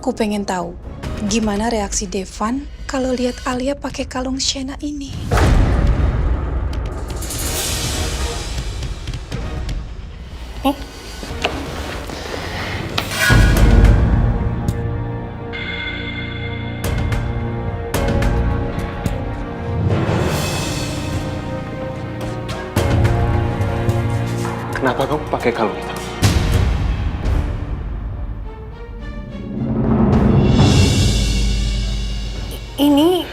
Aku pengen tahu gimana reaksi Devan kalau lihat Alia pakai kalung Shena ini. Kenapa kamu pakai kalung itu? Ini...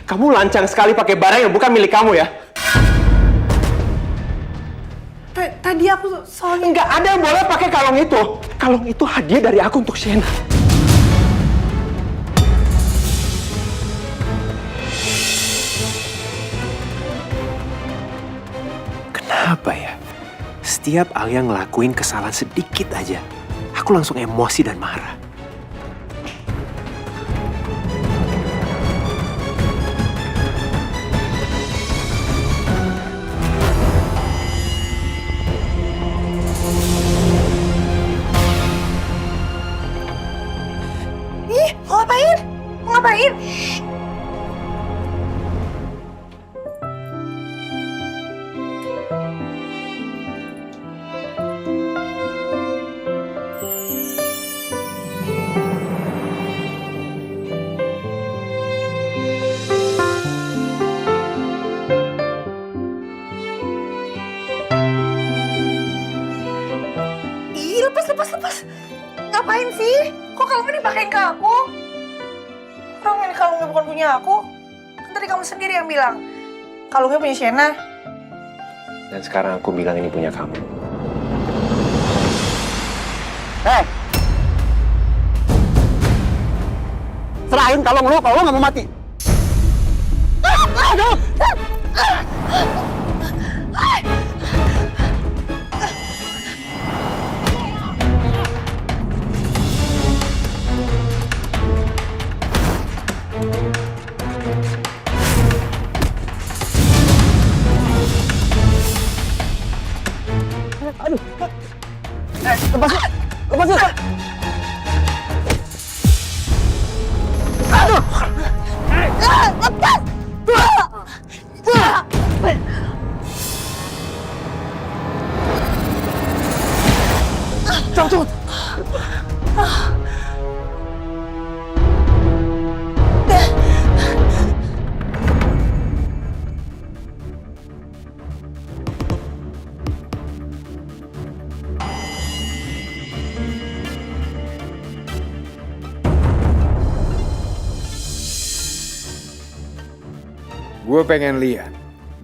Kamu lancang sekali pakai barang yang bukan milik kamu ya? Tadi aku soalnya... Nggak ada yang boleh pakai kalung itu. Kalung itu hadiah dari aku untuk Shena. Kenapa ya? Setiap Alia ngelakuin kesalahan sedikit aja, aku langsung emosi dan marah. Ih, mau ngapain? Mau ngapain? Ih, lepas. Ngapain sih? Kok kalungnya dipakein ke aku? Orang ini kalungnya bukan punya aku. Kan tadi kamu sendiri yang bilang. Kalungnya punya Shena. Dan sekarang aku bilang ini punya kamu. Hei! Serahin kalung lu kalau lu nggak mau mati. Aduh! Aduh! Lepasin! Lepasin! Aduh! Lepas! Cepet! Gue pengen lihat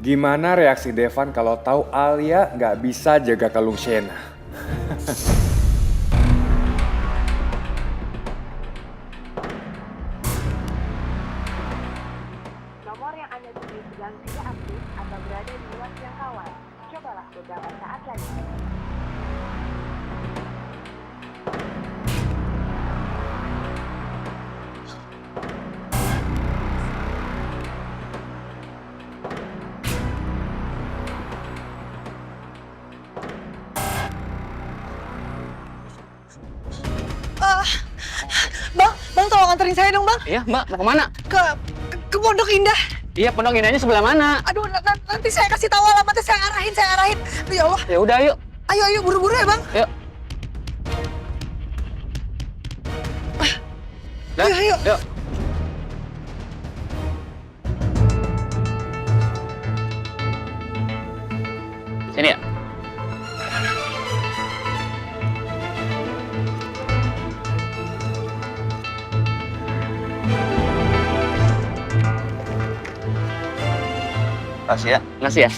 gimana reaksi Devan kalau tahu Alia nggak bisa jaga kalung Shena. Nomor yang Anda tuju sedang tidak aktif atau berada di luar jangkauan. Cobalah beberapa saat lagi. Bang tolong anterin saya dong, Bang. Iya, Mbak, mau kemana? Ke Pondok Indah. Iya, Pondok Indahnya sebelah mana? Aduh, nanti saya kasih tahu alamatnya, saya arahin. Aduh, ya Allah. Ya udah, yuk. Ayo, buru-buru ya, Bang. Yuk. Dah, Ayo. yuk. Sini ya. Makasih ya. Makasih ya.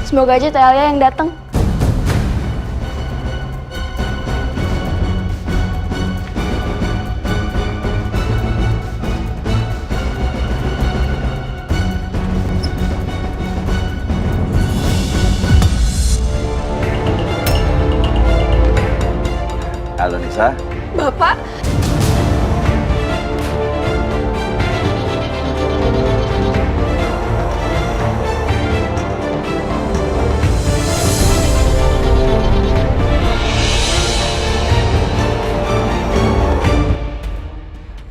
Semoga aja Teh Alia yang datang. Halo Nisa. Bapak,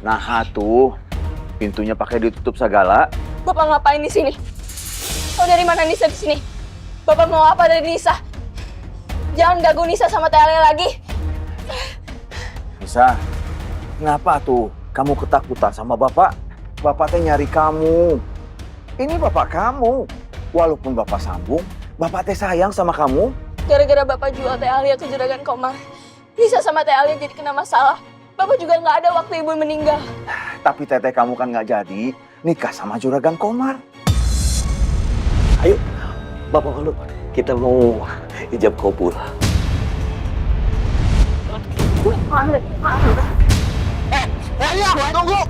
Nah tuh, pintunya pakai ditutup segala. Bapak ngapain di sini? Tahu dari mana Nisa di sini? Bapak mau apa dari Nisa? Jangan ganggu Nisa sama Teh Alia lagi. Nisa, kenapa tuh kamu ketakutan sama bapak? Bapak teh nyari kamu. Ini bapak kamu. Walaupun bapak sambung, bapak teh sayang sama kamu. Gara-gara Bapak jual Teh Alia ke Juragan Komar, Nisa sama Teh Alia jadi kena masalah. Bapak juga nggak ada waktu ibu meninggal. Tapi teteh kamu kan nggak jadi nikah sama Juragan Komar. Ayo, Bapak Malu, kita mau ijab kabul. Tunggu!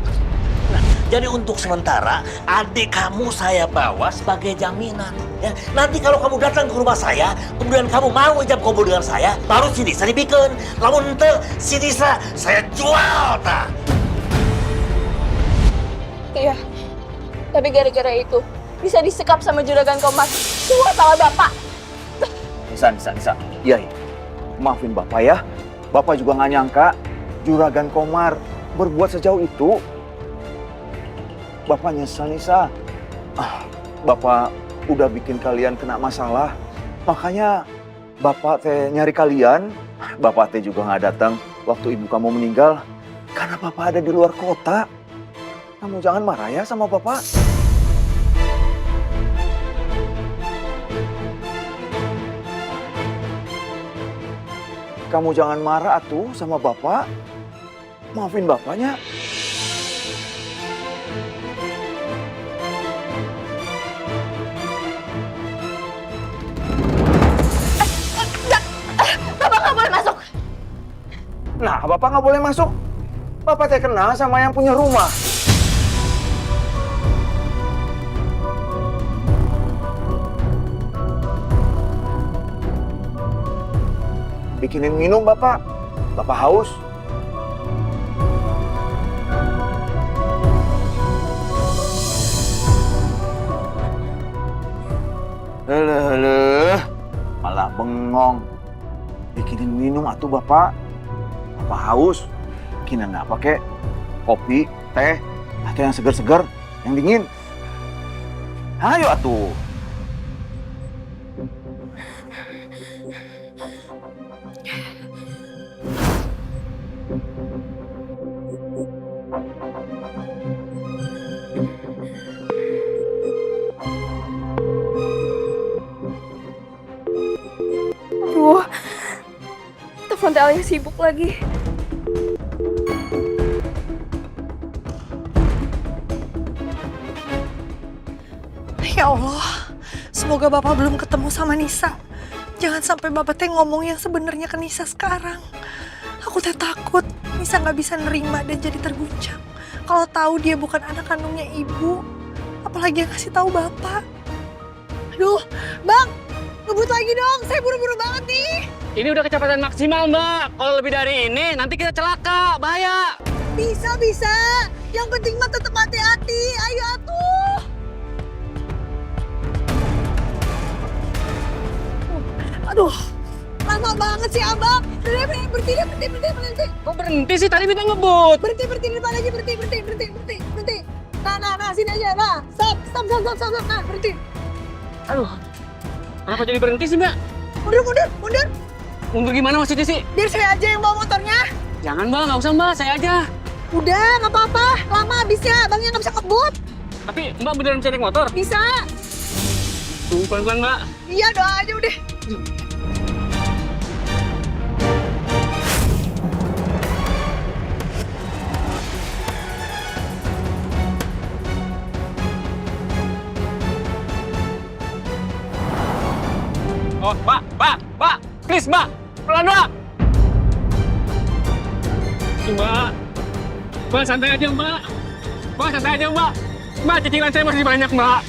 Jadi untuk sementara, adik kamu saya bawa sebagai jaminan. Ya, nanti kalau kamu datang ke rumah saya, kemudian kamu mau ijab kabul dengan saya, baru si Nisa dibikin. Lamun ente, si Nisa saya jual, tak? Iya, tapi gara-gara itu bisa disekap sama Juragan Komar. Semua salah Bapak. Nisa. Iya. Maafin bapak ya. Bapak juga nggak nyangka Juragan Komar berbuat sejauh itu. Bapak nyesel, Nisa. Bapak udah bikin kalian kena masalah. Makanya Bapak teh nyari kalian. Bapak teh juga nggak datang waktu ibu kamu meninggal. Karena Bapak ada di luar kota. Kamu jangan marah ya sama Bapak. Kamu jangan marah atuh sama Bapak. Maafin Bapaknya. Bapak nggak boleh masuk. Nah, Bapak nggak boleh masuk. Bapak teh kenal sama yang punya rumah. Bikinin minum, Bapak. Bapak haus. Heleh, malah bengong. Bikinin minum atuh Bapak. Bapak haus. Bikinin apa kek? Kopi, teh, atau yang segar-segar, yang dingin. Ayo atuh. Aduh, telepon Teh Alia sibuk lagi. Ya Allah, semoga Bapak belum ketemu sama Nisa. Jangan sampai Bapak teh ngomong yang sebenarnya ke Nisa sekarang. Aku teh takut Nisa nggak bisa nerima dan jadi terguncang. Kalau tahu dia bukan anak kandungnya ibu, apalagi yang kasih tahu Bapak. Aduh, Bang, ngebut lagi dong. Saya buru-buru banget nih. Ini udah kecepatan maksimal, Mbak. Kalau lebih dari ini, nanti kita celaka. Bahaya. Bisa. Yang penting mah tetap hati-hati. Ayo atuh. Aduh, lama banget sih Abang. Berhenti. Kok berhenti sih? Tadi kita ngebut. Berhenti depan lagi, berhenti. Nah, sini aja. Nah, stop. Nah, berhenti. Aduh, kenapa jadi berhenti sih, Mbak? Mundur. Mundur gimana maksudnya sih? Biar saya aja yang bawa motornya. Jangan, Mbak. Nggak usah, Mbak. Saya aja. Udah, nggak apa-apa. Lama habisnya, Abangnya nggak bisa ngebut. Tapi Mbak beneran bisa naik motor? Bisa. Tunggu pelan-pelan, Mbak. Iya, doa aja udah. Oh, Mbak, please, Mbak, pelan, Mbak. Mbak, santai aja, Mbak. Mbak, santai aja, Mbak. Mbak, cicilan saya masih banyak, Mbak.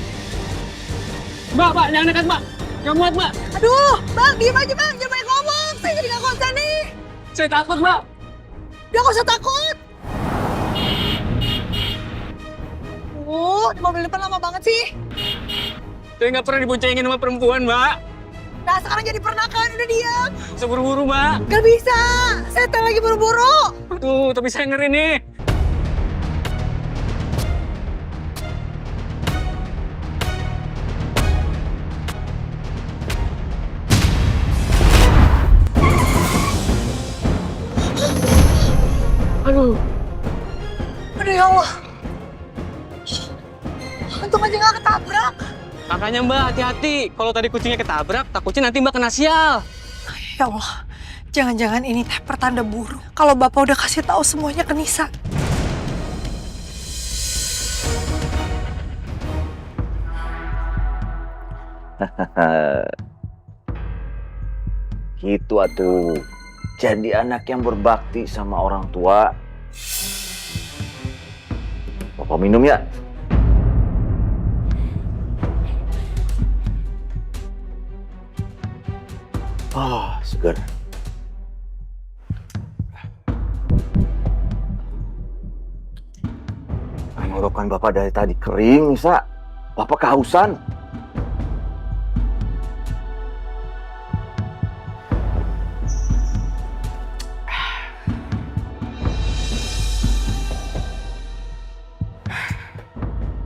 Mbak, jangan nekat, Mbak. Nggak muat, Mbak. Aduh, Bang, diem aja Bang, jangan banyak ngomong. Saya jadi nggak konsen nih. Saya takut, Mbak. Udah nggak usah takut. Di mobil depan lama banget sih. Saya nggak pernah diboncengin sama perempuan, Mbak. Nah, sekarang jadi perenakan, udah diam. Seburu-buru, Mbak. Gak bisa, saya lagi buru-buru. Aduh, tapi saya ngeri nih. Aduh. Aduh ya Allah. Untung aja gak ketabrak. Makanya Mbak, hati-hati. Kalau tadi kucingnya ketabrak, takutnya nanti Mbak kena sial. Ya Allah, jangan-jangan ini teh pertanda buruk. Kalau Bapak udah kasih tahu semuanya ke Nisa. Gitu atuh. Jadi anak yang berbakti sama orang tua. Bapak minum ya? Segar. Tenggorokan Bapak dari tadi kering, Nisa. Bapak kehausan.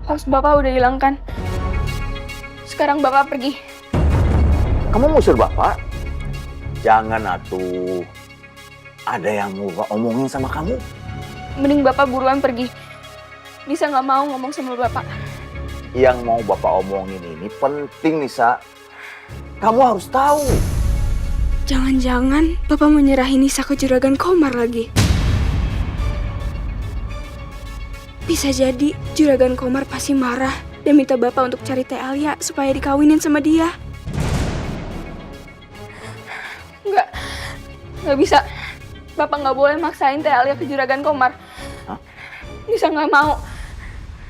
Haus Bapak udah hilang kan? Sekarang Bapak pergi. Kamu ngusir Bapak? Jangan atuh. Ada yang mau Bapak omongin sama kamu? Mending Bapak buruan pergi. Nisa nggak mau ngomong sama Bapak. Yang mau Bapak omongin ini penting, Nisa. Kamu harus tahu. Jangan-jangan Bapak menyerahin Nisa ke juragan Komar lagi. Bisa jadi juragan Komar pasti marah dan minta Bapak untuk cari Teh Alia supaya dikawinin sama dia. Nggak bisa. Bapak nggak boleh maksain Teh Alia ke juragan Komar. Hah? Nisa nggak mau.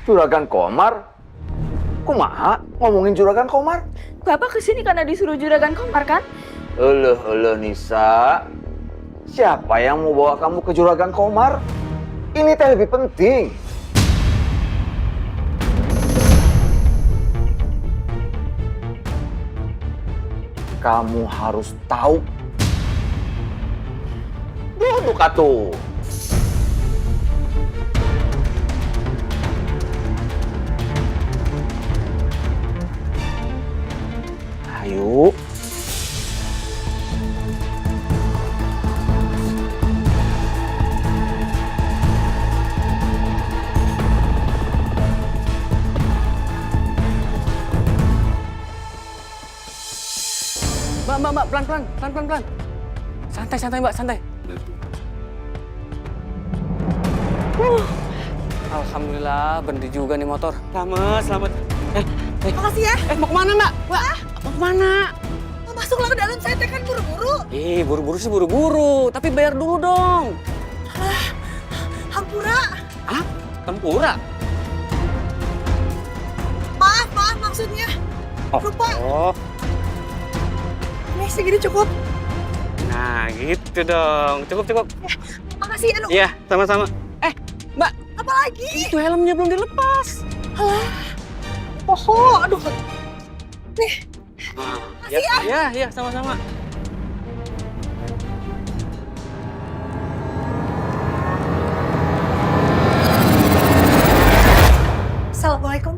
Juragan Komar? Kumaha ngomongin Juragan Komar? Bapak kesini karena disuruh juragan Komar kan? Eluh, Nisa. Siapa yang mau bawa kamu ke Juragan Komar? Ini teh lebih penting. Kamu harus tahu. Duduk atuh. Ayo. Mbak, pelan. Santai, Mbak, santai. Alhamdulillah, berhenti juga nih motor. Selamat. Makasih ya. Mau kemana, Mbak? Mau kemana? Mau masuklah ke dalam, saya teh kan buru-buru. Buru-buru sih buru-buru. Tapi bayar dulu dong. Hampura. Ah, tempura? Maaf maksudnya. Lupa. Oh. Nih, segini cukup. Nah, gitu dong. Cukup. Makasih ya, Iya, sama-sama. Mbak, apa lagi? itu helmnya belum dilepas. Alah. Poho, aduh. Nih, makasih ya. Iya, sama-sama. Assalamualaikum.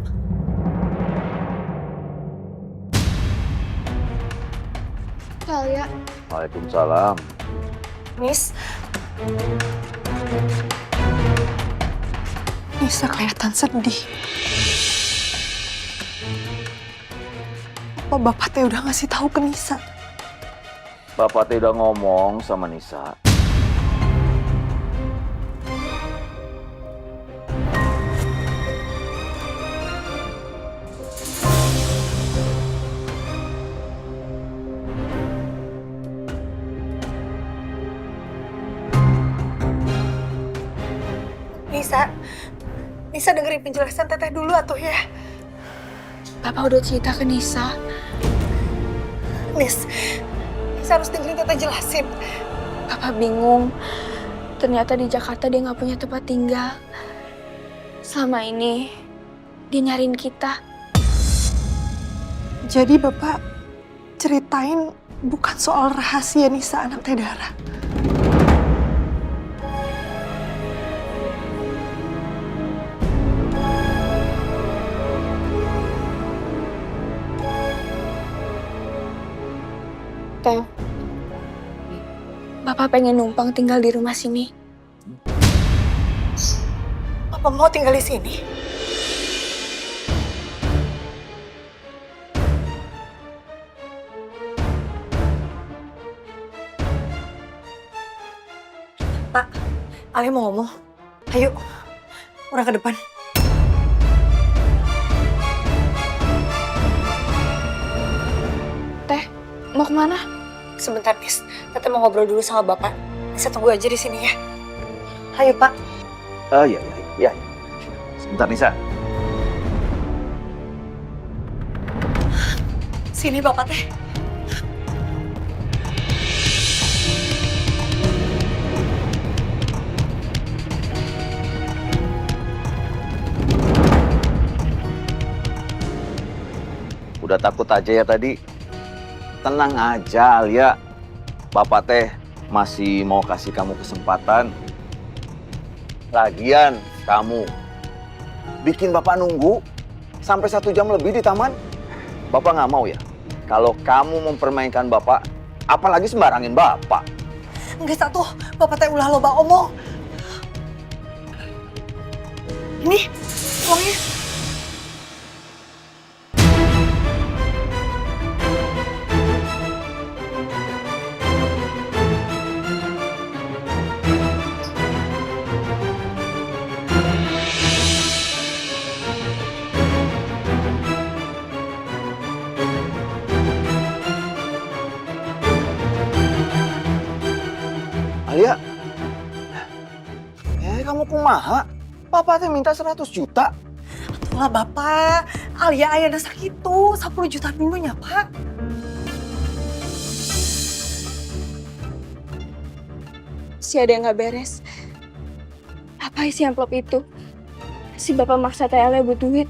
Alia. Waalaikumsalam. Nis. Nisa kelihatan sedih. Apa Bapak teh udah ngasih tahu ke Nisa? Bapak teh udah ngomong sama Nisa. Nisa dengerin penjelasan teteh dulu atuh ya. Bapak udah cerita ke Nisa. Nisa harus dengerin teteh jelasin. Bapak bingung. Ternyata di Jakarta dia nggak punya tempat tinggal. Selama ini dia nyariin kita. Jadi Bapak ceritain bukan soal rahasia Nisa anak Teh Dara. Teh, Bapak pengen numpang tinggal di rumah sini. Bapak mau tinggal di sini? Pak, Ali mau ngomong. Ayo, orang ke depan. Teh, mau kemana? Sebentar, Nis. Teteh mau ngobrol dulu sama Bapak. Nisa tunggu aja di sini ya. Ayo, Pak. Iya. Sebentar, Nisa. Sini Bapak teh. Udah takut aja ya tadi. Tenang aja, Alia. Bapak teh masih mau kasih kamu kesempatan. Lagian kamu bikin Bapak nunggu sampai 1 jam lebih di taman. Bapak nggak mau ya kalau kamu mempermainkan Bapak, apalagi sembarangin Bapak. Enggak satu, Bapak teh ulah loba omong. Ini uangnya. Alia, kamu kumaha? Papa teh minta 100 juta. Itulah Bapak, Alia aya da sakitu, 10 juta minggunya Pak. Si ada yang nggak beres. Apa isi amplop itu? Si Bapak maksa Teh Alia buat duit.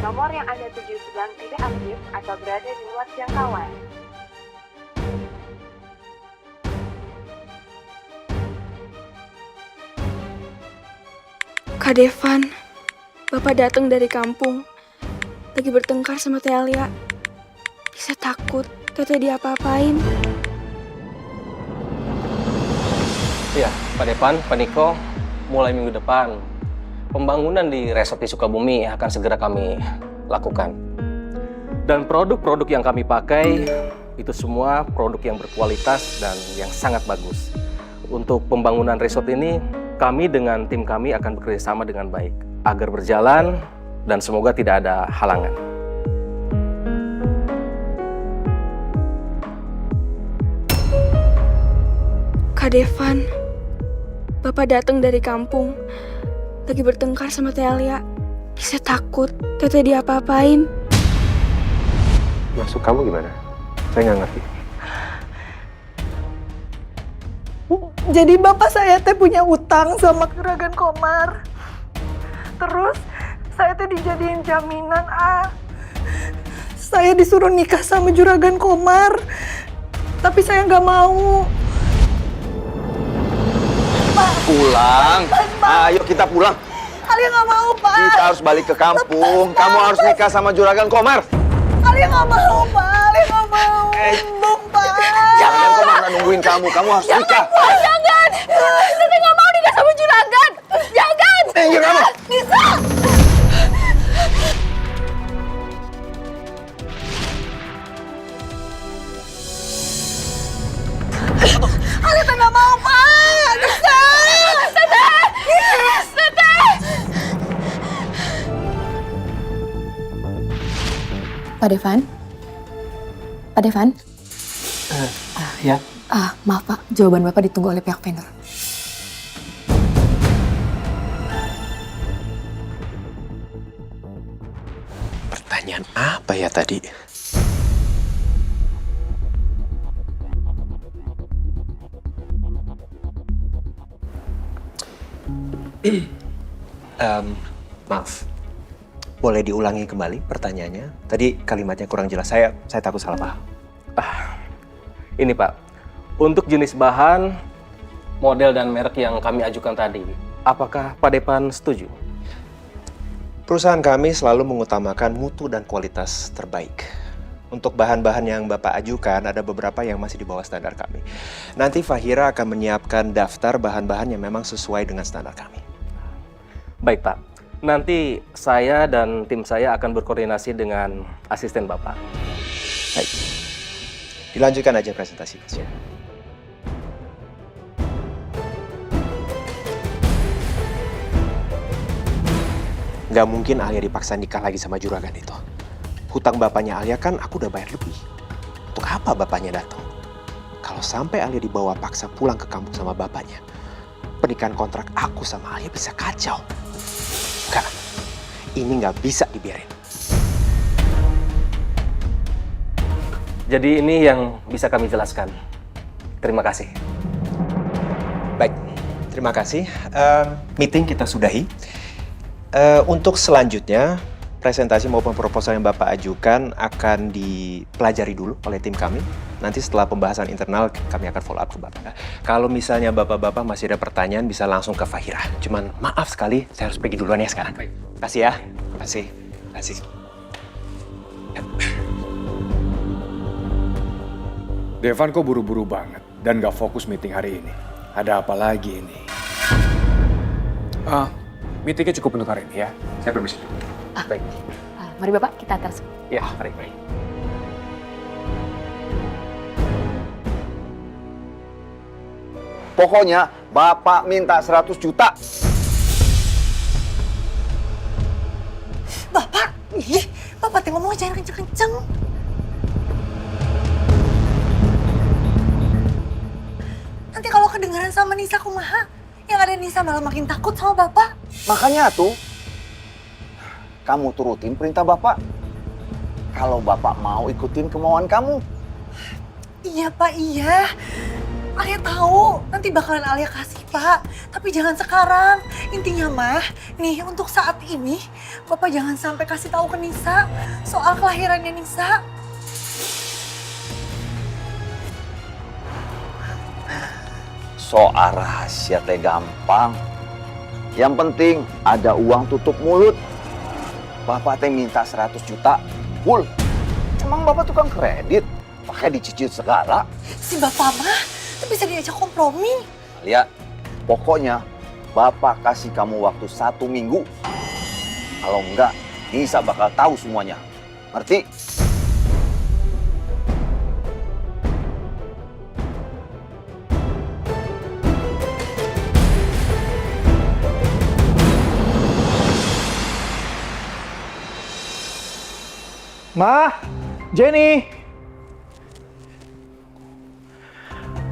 Nomor yang Anda tuju sedang tidak aktif atau berada di luar jangkauan. Kak Devan, Bapak datang dari kampung. Lagi bertengkar sama Teh Alia. Bisa takut, Teteh diapa-apain. Iya, Pak Devan, Pak Niko, mulai minggu depan pembangunan di resort di Sukabumi akan segera kami lakukan. Dan produk-produk yang kami pakai itu semua produk yang berkualitas dan yang sangat bagus. Untuk pembangunan resort ini, kami dengan tim kami akan bekerjasama dengan baik agar berjalan dan semoga tidak ada halangan. Kak Devan, Bapak datang dari kampung. Lagi bertengkar sama Teh Alia. Bisa takut, Teteh diapa-apain. Maksud kamu gimana? Saya nggak ngerti. Jadi Bapak saya teh punya utang sama Juragan Komar. Terus saya teh dijadiin jaminan Saya disuruh nikah sama Juragan Komar. Tapi saya nggak mau. Pulang. Ayo kita pulang. Alia nggak mau, Pak. Kita harus balik ke kampung. Kamu harus nikah sama Juragan Komar. Alia nggak mau, Pak. Alia nggak mau. Bung, Pak. Juragan Komar nggak nungguin kamu. Kamu harus nikah. Jangan! Teteh nggak mau nikah sama Juragan! Jangan! Minggir kamu. Nisa! Alia teh nggak mau, Pak. Nisa! Teteh! Teteh! Pak Devan, Pak Devan? Ya. Maaf Pak, jawaban Bapak ditunggu oleh pihak vendor. Pertanyaan apa ya tadi? Maaf, boleh diulangi kembali pertanyaannya? Tadi kalimatnya kurang jelas, saya takut salah paham. Ini Pak, untuk jenis bahan, model dan merek yang kami ajukan tadi, apakah Pak Depan setuju? Perusahaan kami selalu mengutamakan mutu dan kualitas terbaik. Untuk bahan-bahan yang Bapak ajukan, ada beberapa yang masih di bawah standar kami. Nanti Fahira akan menyiapkan daftar bahan-bahan yang memang sesuai dengan standar kami. Baik Pak, nanti saya dan tim saya akan berkoordinasi dengan asisten Bapak. Baik, dilanjutkan aja presentasi, Mas ya. Nggak mungkin Alia dipaksa nikah lagi sama juragan itu. Hutang bapaknya Alia kan aku udah bayar lebih. Untuk apa bapaknya datang? Kalau sampai Alia dibawa paksa pulang ke kampung sama bapaknya, pernikahan kontrak aku sama Alia bisa kacau. Enggak, ini nggak bisa dibiarin. Jadi ini yang bisa kami jelaskan. Terima kasih. Baik, terima kasih. Meeting kita sudahi. Untuk selanjutnya, presentasi maupun proposal yang Bapak ajukan akan dipelajari dulu oleh tim kami. Nanti setelah pembahasan internal, kami akan follow up ke Bapak. Kalau misalnya Bapak-Bapak masih ada pertanyaan, bisa langsung ke Fahira. Cuman maaf sekali, saya harus pergi duluan ya sekarang. Terima kasih ya. Terima kasih. Terima kasih. Devan kok buru-buru banget dan gak fokus meeting hari ini. Ada apa lagi ini? Meetingnya cukup untuk hari ini ya. Saya permisi. Baik. Mari Bapak, kita antar. Ya, mari. Pokoknya Bapak minta 100 juta. Bapak, Bapak teh ngomong jangan kenceng-kenceng. Nanti kalau kedengaran sama Nisa kumaha, yang ada Nisa malah makin takut sama Bapak. Makanya tuh, kamu turutin perintah Bapak. Kalau Bapak mau ikutin kemauan kamu. Iya Pak, iya. Alia tahu, nanti bakalan Alia kasih Pak. Tapi jangan sekarang. Intinya mah, nih untuk saat ini, Bapak jangan sampai kasih tahu ke Nisa soal kelahirannya Nisa. Soal rahasia teh gampang. Yang penting ada uang tutup mulut. Bapak teh minta 100 juta. Full. Emang Bapak tukang kredit? Pakai dicicil segala. Si Bapak mah bisa diajak kompromi. Alia, pokoknya Bapak kasih kamu waktu 1 minggu. Kalau enggak, Nisa bakal tahu semuanya. Ngerti? Ma, Jenny.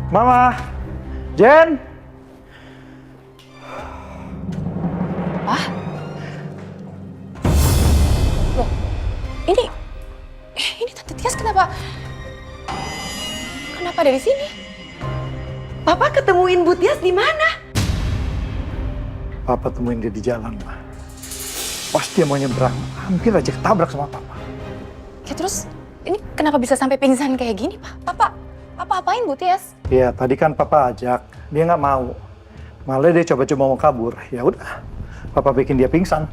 Mama, Jen. Loh, ini Tante Tias kenapa ada di sini? Papa ketemuin Bu Tias di mana? Papa temuin dia di jalan, Ma. Pas dia mau nyebrang, hampir aja ketabrak sama Papa. Ya terus, ini kenapa bisa sampai pingsan kayak gini, Pak? Papa apain Bu Tias? Iya, tadi kan Papa ajak, dia nggak mau. Malah dia coba-coba mau kabur. Ya udah, Papa bikin dia pingsan.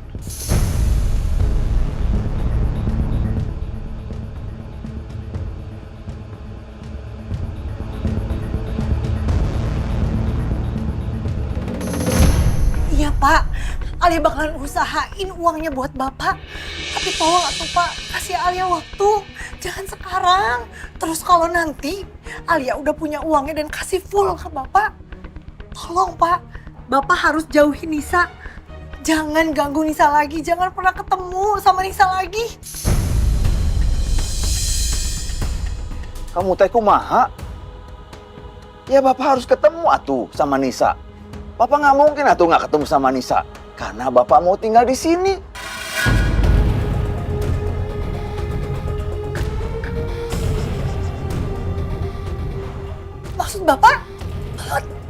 Iya Pak, Alia bakalan usahain uangnya buat Bapak. Tapi tolong atuh Pak, kasih Alia waktu. Jangan sekarang. Terus kalau nanti Alia udah punya uangnya dan kasih full ke Bapak. Tolong Pak, Bapak harus jauhin Nisa. Jangan ganggu Nisa lagi, jangan pernah ketemu sama Nisa lagi. Kamu teh kumaha? Ya Bapak harus ketemu atuh sama Nisa. Bapak nggak mungkin atuh nggak ketemu sama Nisa. Karena Bapak mau tinggal di sini. Maksud Bapak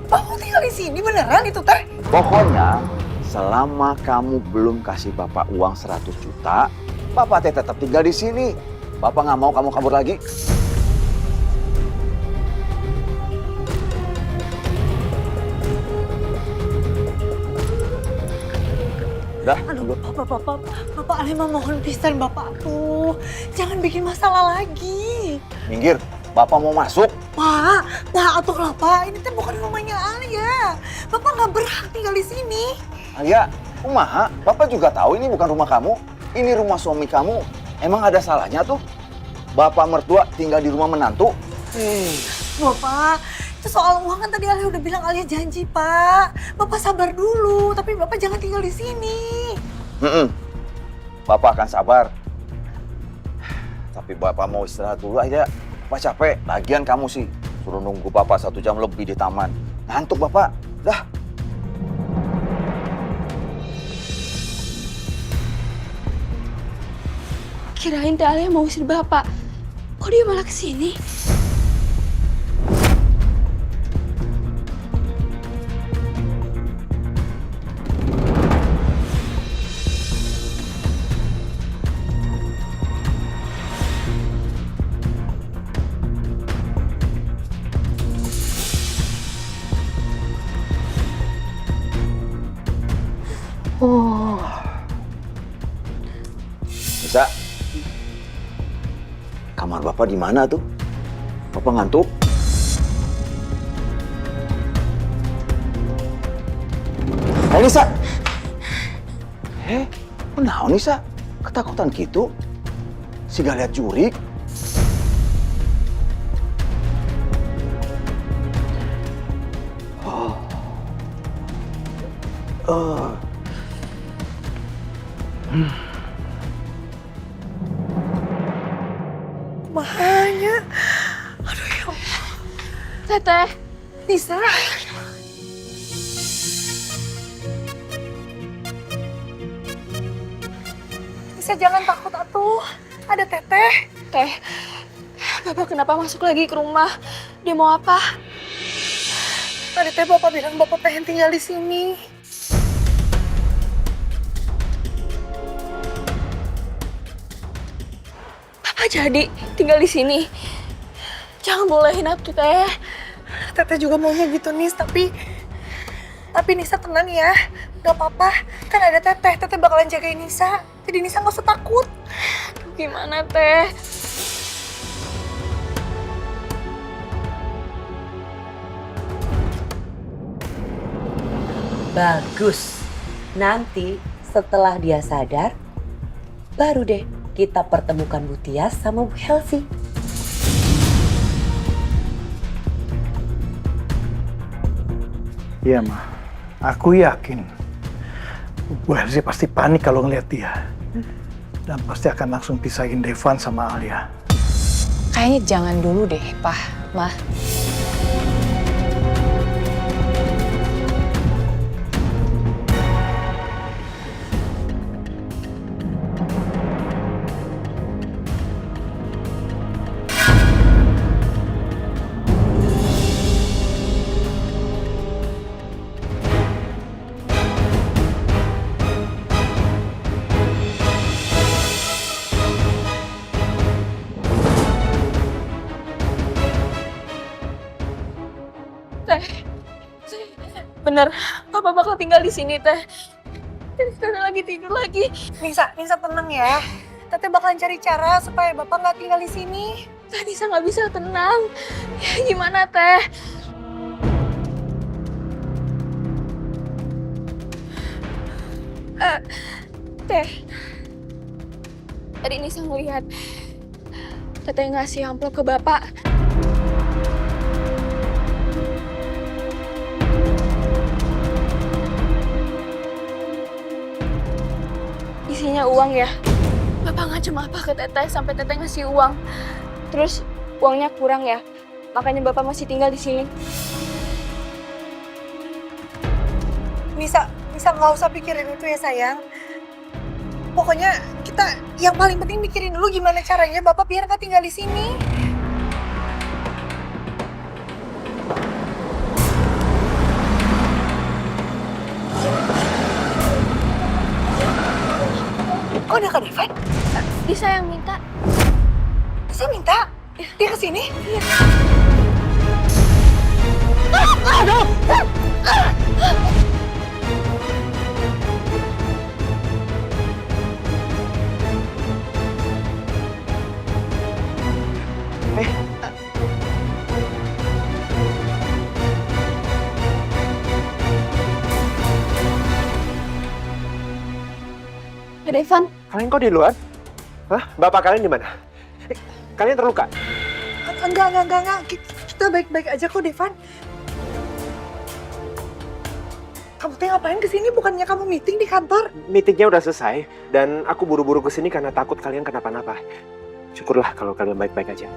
mau tinggal di sini beneran itu teh? Pokoknya selama kamu belum kasih Bapak uang 100 juta, Bapak teh tetap tinggal di sini. Bapak nggak mau kamu kabur lagi. Dah, Aduh, Bapak Ali mohon pisan Bapak tuh. Jangan bikin masalah lagi. minggir. Bapak mau masuk. Pak, atuh lah Pak. Ini teh bukan rumahnya Alia. Bapak nggak berhak tinggal di sini. Alia, kumaha? Bapak juga tahu ini bukan rumah kamu. Ini rumah suami kamu. Emang ada salahnya tuh? Bapak mertua tinggal di rumah menantu. Bapak, itu soal uang kan tadi Alia udah bilang Alia janji Pak. Bapak sabar dulu, tapi Bapak jangan tinggal di sini. Bapak akan sabar. Tapi Bapak mau istirahat dulu aja. Bapak capek. Lagian kamu sih suruh nunggu Bapak 1 jam lebih di taman. Ngantuk Bapak. Dah. Kirain Teh Alia mau usir Bapak. Kok dia malah kesini? Bisa? Kamar Bapak di mana tuh? Bapak ngantuk? Nisa! Kenapa Nisa? Ketakutan gitu? Si gak lihat jurik? Mahanya. Aduh ya Allah. Teteh. Nisa. Nisa jangan takut atuh. Ada Teteh. Teh, Bapak kenapa masuk lagi ke rumah? Dia mau apa? Tadi teh Bapak bilang Bapak pengen tinggal di sini. Bapak jadi tinggal di sini. Jangan bolehin atuh Teh. Teteh juga maunya gitu Nis, tapi Nisa tenang ya. Gak apa-apa, kan ada Teteh. Teteh bakalan jagain Nisa. Jadi Nisa gak usah takut. Gimana Teh? Bagus. Nanti setelah dia sadar, baru deh kita pertemukan Bu Tias sama Bu Helsi. Iya, Ma. Aku yakin Bu Helsi pasti panik kalau ngeliat dia. Dan pasti akan langsung pisahin Devan sama Alia. Kayaknya jangan dulu deh, Pak, Mah. Bener, Papa bakal tinggal di sini, Teh. Teteh lagi tidur lagi. Nisa tenang ya. Teteh bakalan cari cara supaya Bapak nggak tinggal di sini. Teh, Nisa nggak bisa tenang. Ya, gimana, Teh? Teh, tadi Nisa ngelihat Teteh ngasih amplop ke Bapak. Isinya uang ya. Bapak ngancam apa ke Teteh sampai Teteh ngasih uang. Terus uangnya kurang ya, makanya Bapak masih tinggal di sini. Nisa nggak usah pikirin itu ya sayang. Pokoknya kita yang paling penting mikirin dulu gimana caranya Bapak biar nggak tinggal di sini. Oh, udah Kak Devan? Lisa yang minta. Lisa minta? Dia kesini? Iya. Aduh! Kak Devan, Kalian kok di luar? Hah? Bapak kalian di mana? Kalian terluka? Enggak. Kita baik-baik aja kok, Devan. Kamu teh ngapain kesini? Bukannya kamu meeting di kantor? Meetingnya udah selesai dan aku buru-buru kesini karena takut kalian kenapa-napa. Syukurlah kalau kalian baik-baik aja.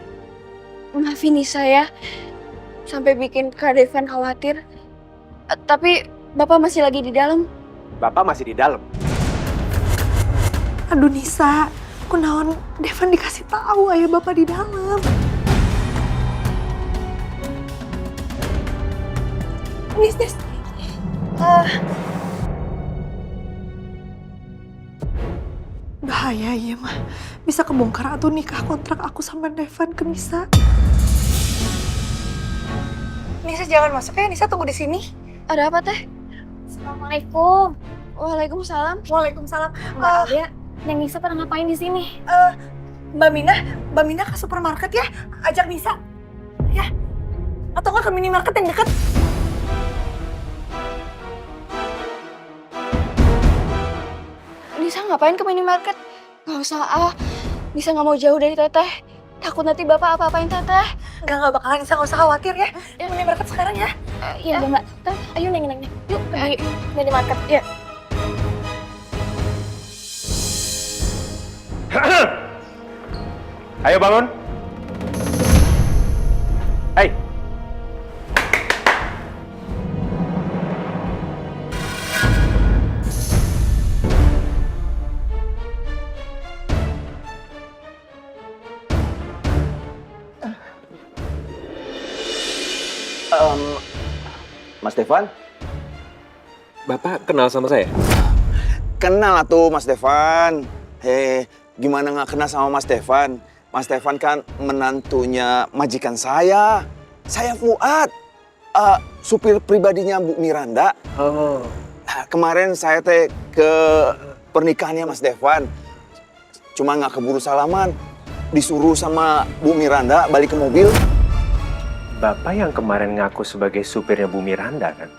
maafin Nisa ya, sampai bikin Kak Devan khawatir. Tapi Bapak masih lagi di dalam. Bapak masih di dalam. Aduh Nisa, kunaon Devan dikasih tahu ayah Bapak di dalam. Nis. Bahaya iya mah. Bisa kebongkar atau nikah kontrak aku sama Devan ke Nisa. Nisa jangan masuk ya, Nisa tunggu di sini. Ada apa teh? Assalamualaikum. Waalaikumsalam. Waalaikumsalam. Mbak Alia, Neng Nisa pada ngapain di sini? Mbak Mina ke supermarket ya, ajak Nisa. Ya. Atau nggak ke minimarket yang dekat? Nisa ngapain ke minimarket? Gak usah Nisa nggak mau jauh dari teteh. Takut nanti Bapak apa-apain teteh. Nggak bakalan, Nisa nggak usah khawatir ya. Minimarket sekarang ya. Iya Mbak. Ayo Neng. Yuk pergi minimarket. Ya. Ayo bangun. Hei. Mas Devan? Bapak kenal sama saya? Kenal atuh Mas Devan. Gimana nggak kenal sama Mas Devan? Mas Devan kan menantunya majikan saya. Saya Fuad, supir pribadinya Bu Miranda. Oh. Kemarin saya ke pernikahannya Mas Devan. Cuma nggak keburu salaman. Disuruh sama Bu Miranda balik ke mobil. Bapak yang kemarin ngaku sebagai supirnya Bu Miranda kan?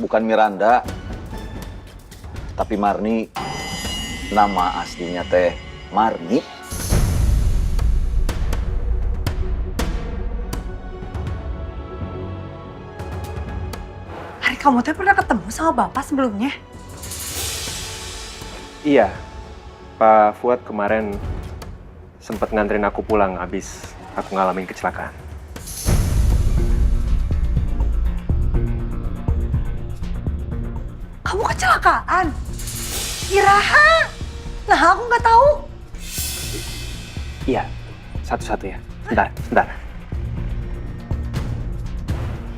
Bukan Miranda, tapi Marni. Nama aslinya teh Marni. Hari kamu teh pernah ketemu sama Bapak sebelumnya? Iya. Pak Fuad kemarin sempat nganterin aku pulang habis aku ngalamin kecelakaan. Kamu kecelakaan? Iraha? Nah, aku nggak tahu. Iya, satu-satu ya. Sebentar.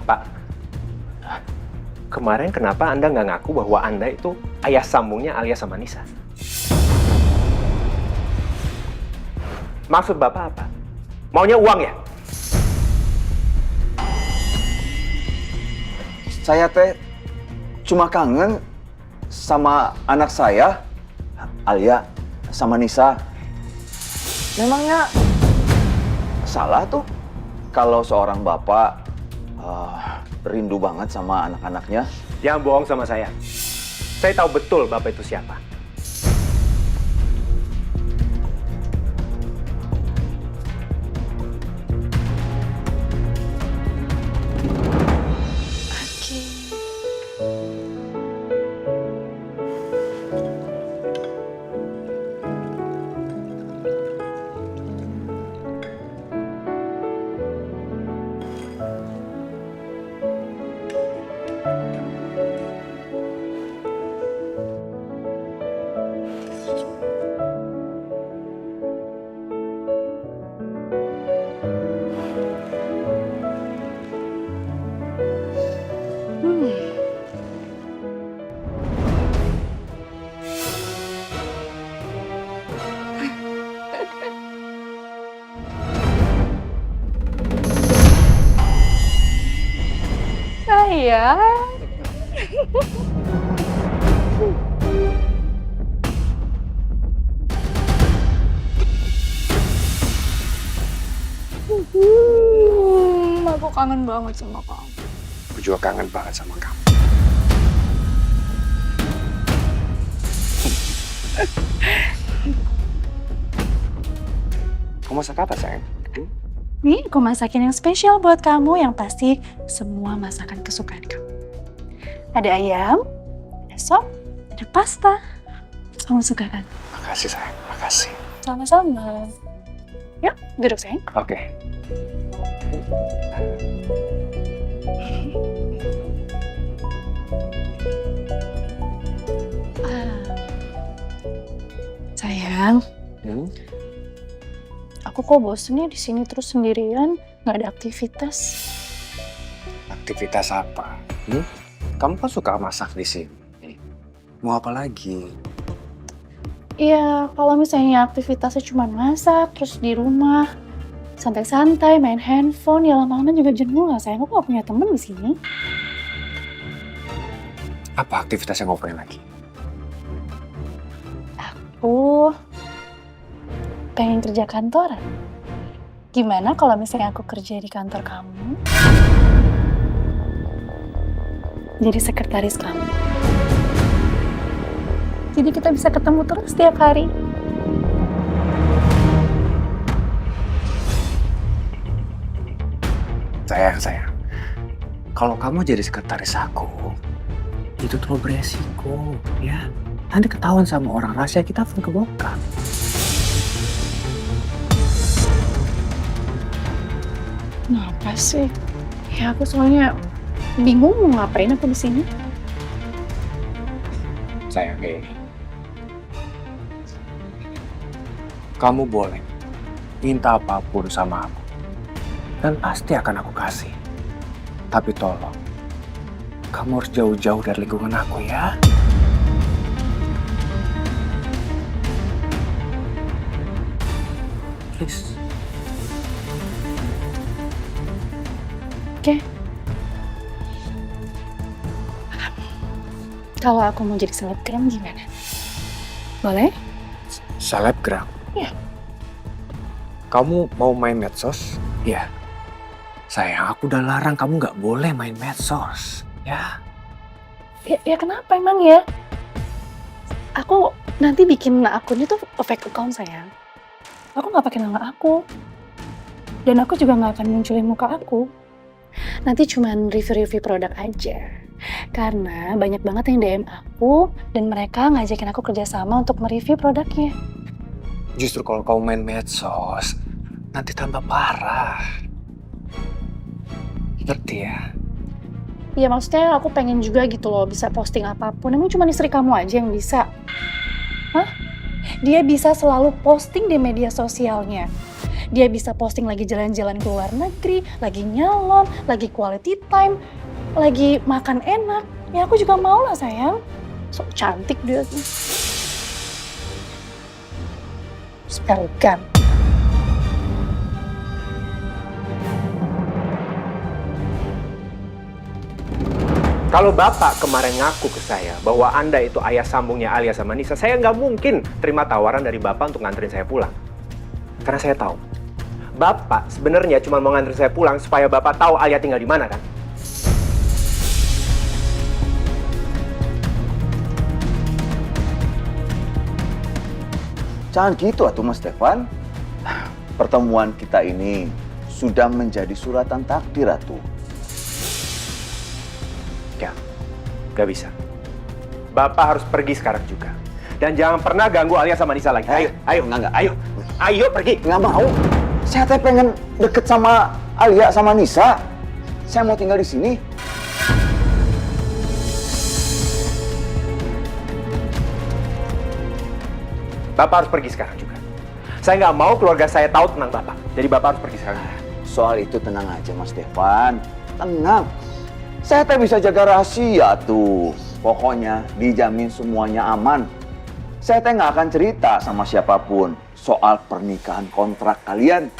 Pak, kemarin kenapa Anda nggak ngaku bahwa Anda itu ayah sambungnya Alia sama Nisa? Maksud Bapak apa? Maunya uang ya? Saya teh cuma kangen sama anak saya, Alia sama Nisa. Memangnya salah tuh kalau seorang bapak rindu banget sama anak-anaknya? Jangan bohong sama saya. Saya tahu betul Bapak itu siapa. sayang. Aku kangen banget sama kamu. Aku juga kangen banget sama kamu. Kamu masak apa, sayang? Nih, aku masakin yang spesial buat kamu yang pasti semua masakan kesukaan kamu. Ada ayam, ada sop, ada pasta. Kamu suka kan? Makasih, sayang. Makasih. Sama-sama. Yuk, duduk sayang. Oke. Sayang, aku kok bosen ya di sini terus sendirian, nggak ada aktivitas. Aktivitas apa? Kamu kan suka masak di sini. Mau apa lagi? Iya, kalau misalnya aktivitasnya cuma masak, terus di rumah, santai-santai, main handphone, ya lama-lama juga jenuh lah sayang. Aku gak punya temen di sini. Apa aktivitas yang ngapain lagi? Aku pengen kerja kantoran. Gimana kalau misalnya aku kerja di kantor kamu? Jadi sekretaris kamu. Jadi kita bisa ketemu terus setiap hari. Sayang. Kalau kamu jadi sekretaris aku, itu terlalu beresiko, ya. Nanti ketahuan sama orang, rahasia kita akan kebongkar. Kenapa sih? Ya aku soalnya bingung mau ngapain aku di sini. Sayang, kamu boleh minta apapun sama aku. Dan pasti akan aku kasih. Tapi tolong, kamu harus jauh-jauh dari lingkungan aku ya. Please. Oke. Kalau aku mau jadi selebgram gimana? Boleh? Selebgram? Iya. Kamu mau main medsos? Iya. Sayang, aku udah larang kamu nggak boleh main medsos, ya. Ya kenapa emang ya? Aku nanti bikin akunnya tuh fake account sayang. Aku nggak pakai nama aku. Dan aku juga nggak akan munculin muka aku. Nanti cuman review-review produk aja. Karena banyak banget yang DM aku dan mereka ngajakin aku kerjasama untuk mereview produknya. Justru kalau kamu main medsos, nanti tambah parah. Ngerti ya? Ya maksudnya aku pengen juga gitu loh bisa posting apapun. Emang cuma istri kamu aja yang bisa? Hah? Dia bisa selalu posting di media sosialnya. Dia bisa posting lagi jalan-jalan ke luar negeri, lagi nyalon, lagi quality time, lagi makan enak. Ya aku juga mau lah sayang. Sok cantik dia tuh. Selebgram. Kalau Bapak kemarin ngaku ke saya bahwa Anda itu ayah sambungnya Alia sama Nisa, saya nggak mungkin terima tawaran dari Bapak untuk nganterin saya pulang. Karena saya tahu, Bapak sebenarnya cuma mau nganterin saya pulang supaya Bapak tahu Alia tinggal di mana kan? Jangan gitu atuh Mas Stefan. Pertemuan kita ini sudah menjadi suratan takdir atuh. Ya, nggak bisa. Bapak harus pergi sekarang juga. Dan jangan pernah ganggu Alia sama Nisa lagi. Ayo, enggak. Ayo pergi. Nggak mau. Saya teh pengen deket sama Alia sama Nisa. Saya mau tinggal di sini. Bapak harus pergi sekarang juga. Saya nggak mau keluarga saya tahu tentang Bapak. Jadi Bapak harus pergi sekarang juga. Soal itu tenang aja Mas Stefan. Tenang. Saya teh bisa jaga rahasia tuh. Pokoknya dijamin semuanya aman. Saya teh nggak akan cerita sama siapapun soal pernikahan kontrak kalian.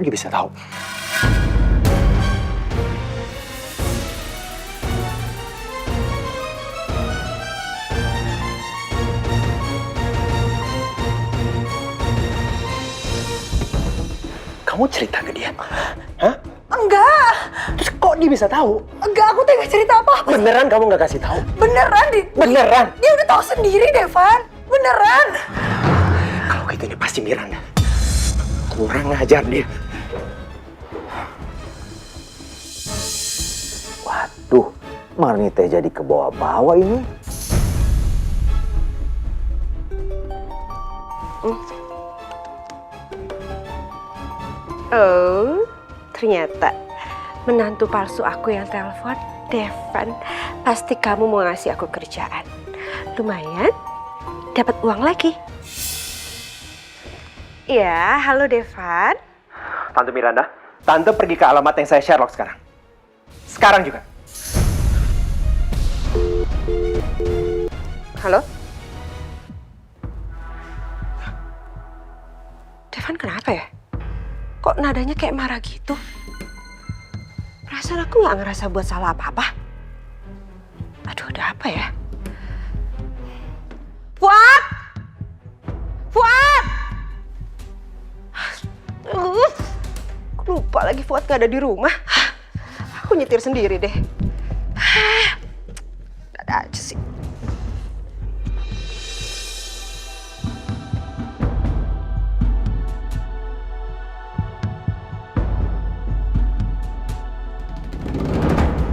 dia bisa tahu? Kamu cerita ke dia? Hah? Enggak. Terus kok dia bisa tahu? Enggak, aku teh nggak cerita apa-apa. Beneran kamu nggak kasih tahu? Beneran, Beneran? Dia udah tahu sendiri, Devan. Beneran. Kalau gitu ini pasti Miranda. Kurang ngajar dia. Waduh, Marni teh jadi kebawa-bawa ini. Oh, ternyata menantu palsu aku yang telepon, Devan. Pasti kamu mau ngasih aku kerjaan. Lumayan, dapat uang lagi. Ya, halo Devan. Tante Miranda, Tante pergi ke alamat yang saya Sherlock sekarang. Sekarang juga. Halo? Devan kenapa ya? Kok nadanya kayak marah gitu? Perasaan aku nggak ngerasa buat salah apa-apa. Aduh, ada apa ya? Fuad! Fuad! Aku lupa lagi Fuad nggak ada di rumah. Aku nyetir sendiri deh. Ada aja sih.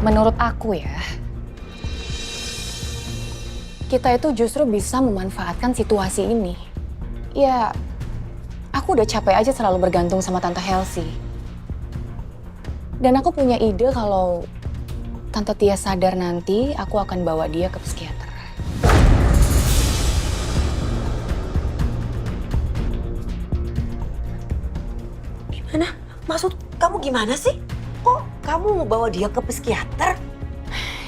Menurut aku ya, kita itu justru bisa memanfaatkan situasi ini. Ya, aku udah capek aja selalu bergantung sama Tante Helsi. Dan aku punya ide kalau Tante Tia sadar nanti, aku akan bawa dia ke psikiater. Gimana? Maksud kamu gimana sih? Kok kamu mau bawa dia ke psikiater?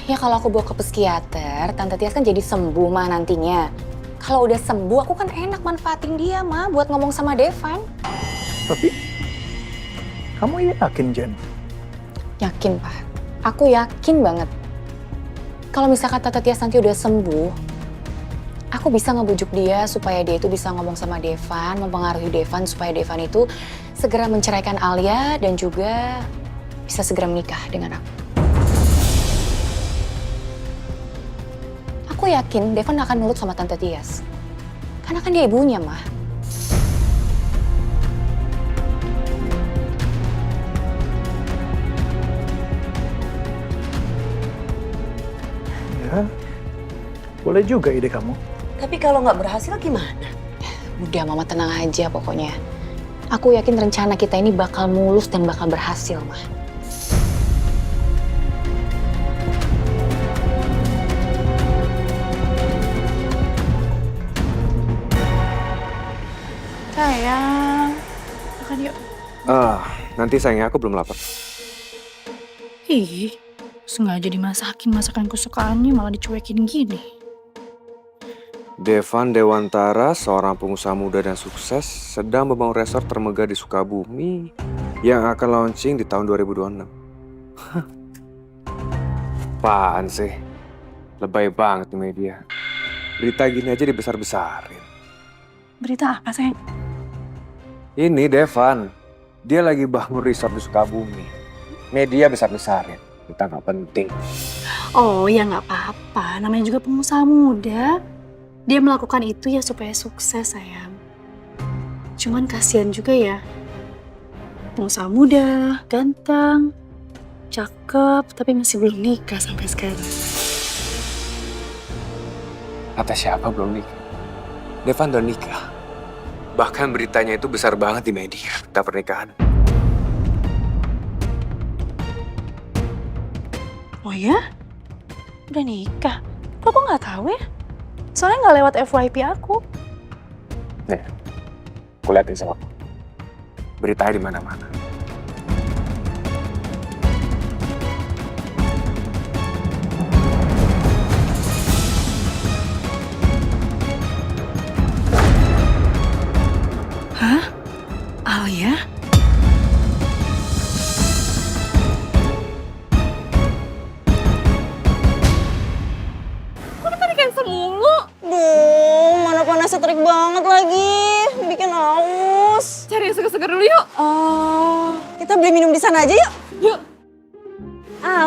Ya kalau aku bawa ke psikiater, Tante Tias kan jadi sembuh mah nantinya. Kalau udah sembuh, aku kan enak manfaatin dia mah buat ngomong sama Devan. Tapi, kamu yakin, Jen? Yakin, Pak. Aku yakin banget. Kalau misalkan Tante Tias nanti udah sembuh, aku bisa ngebujuk dia supaya dia itu bisa ngomong sama Devan, mempengaruhi Devan supaya Devan itu segera menceraikan Alia dan juga bisa segera menikah dengan aku. Aku yakin Devan akan nurut sama Tante Tias. Karena kan dia ibunya, mah. Ya, boleh juga ide kamu. Tapi kalau nggak berhasil gimana? Udah, Mama tenang aja pokoknya. Aku yakin rencana kita ini bakal mulus dan bakal berhasil, mah. Sayang, makan yuk. Nanti sayangnya aku belum lapar. Ih, sengaja dimasakin masakan kesukaannya malah dicuekin gini. Devan Dewantara, seorang pengusaha muda dan sukses, sedang membangun resort termegah di Sukabumi yang akan launching di tahun 2026. Apaan sih? Lebay banget di media. Berita gini aja dibesar-besarin. Berita apa, sayang? Ini Devan, dia lagi bangun resort di Sukabumi. Media besar-besarin, kita nggak penting. Oh ya nggak apa-apa, namanya juga pengusaha muda. Dia melakukan itu ya supaya sukses, sayang. Cuman kasihan juga ya. Pengusaha muda, ganteng, cakep, tapi masih belum nikah sampai sekarang. Kata siapa belum nikah? Devan udah nikah. Bahkan beritanya itu besar banget di media, berita pernikahan. Oh ya? Udah nikah? Kok aku nggak tahu ya? Soalnya nggak lewat FYP aku. Nih, aku liatin sama aku. Beritanya di mana-mana. Hah? Alia? terik banget lagi. Bikin haus. Cari yang seger-seger dulu yuk. Kita beli minum di sana aja yuk. Yuk.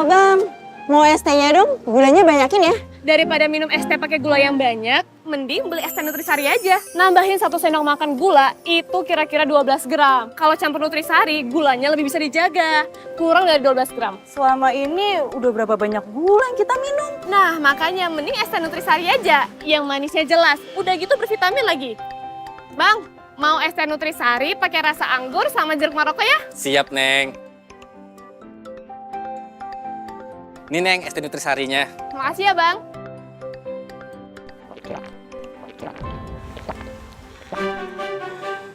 Bang, mau es tehnya dong. Gulanya banyakin ya. Daripada minum es teh pakai gula yang banyak, mending beli es teh Nutrisari aja. Nambahin 1 sendok makan gula, itu kira-kira 12 gram. Kalau campur Nutrisari, gulanya lebih bisa dijaga. Kurang dari 12 gram. Selama ini udah berapa banyak gula yang kita minum? Nah, makanya mending es teh Nutrisari aja. Yang manisnya jelas, udah gitu bervitamin lagi. Bang, mau es teh Nutrisari pakai rasa anggur sama jeruk Maroko ya? Siap, Neng. Ini, Neng, es teh Nutrisarinya. Makasih ya, Bang.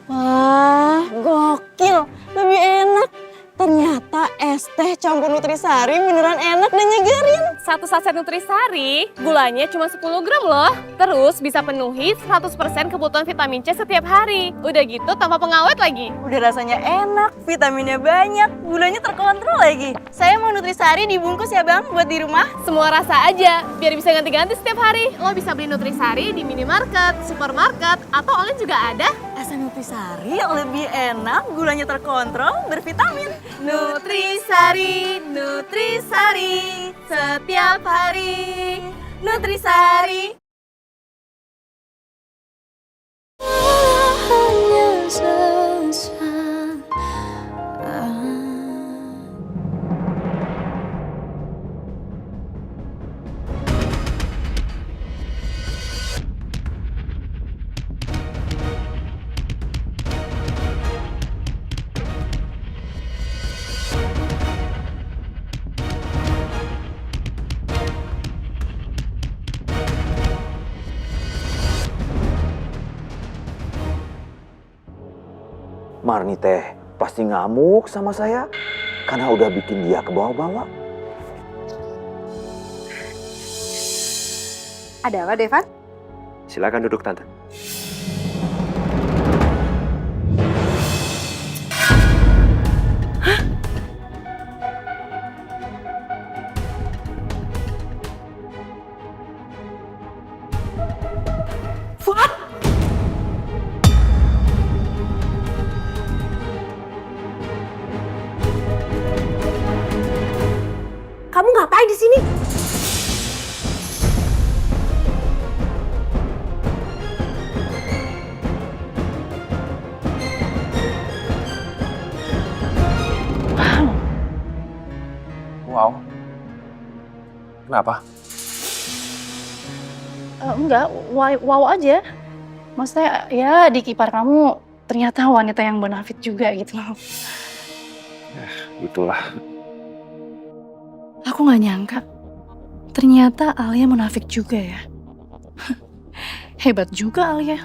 Wah, gokil. Lebih enak. Ternyata es teh campur Nutrisari beneran enak dan nyegerin. 1 saset Nutrisari, gulanya cuma 10 gram loh. Terus bisa penuhi 100% kebutuhan vitamin C setiap hari. Udah gitu tanpa pengawet lagi. Udah rasanya enak, vitaminnya banyak, gulanya terkontrol lagi. Saya mau Nutrisari dibungkus ya Bang, buat di rumah. Semua rasa aja, biar bisa ganti-ganti setiap hari. Lo bisa beli Nutrisari di minimarket, supermarket, atau online juga ada. Es Nutrisari lebih enak, gulanya terkontrol, bervitamin. Nutrisari, Nutrisari, setiap hari. Nutrisari. Marni teh pasti ngamuk sama saya karena udah bikin dia ke bawah-bawah. Ada apa, Devan? Silakan duduk, Tante. Kamu ngapain di sini? Wow. Kenapa? Enggak, wow aja. Maksudnya ya di kipar kamu ternyata wanita yang bonafit juga gitu loh. Itulah. Aku nggak nyangka, ternyata Alia munafik juga ya. Hebat juga Alia,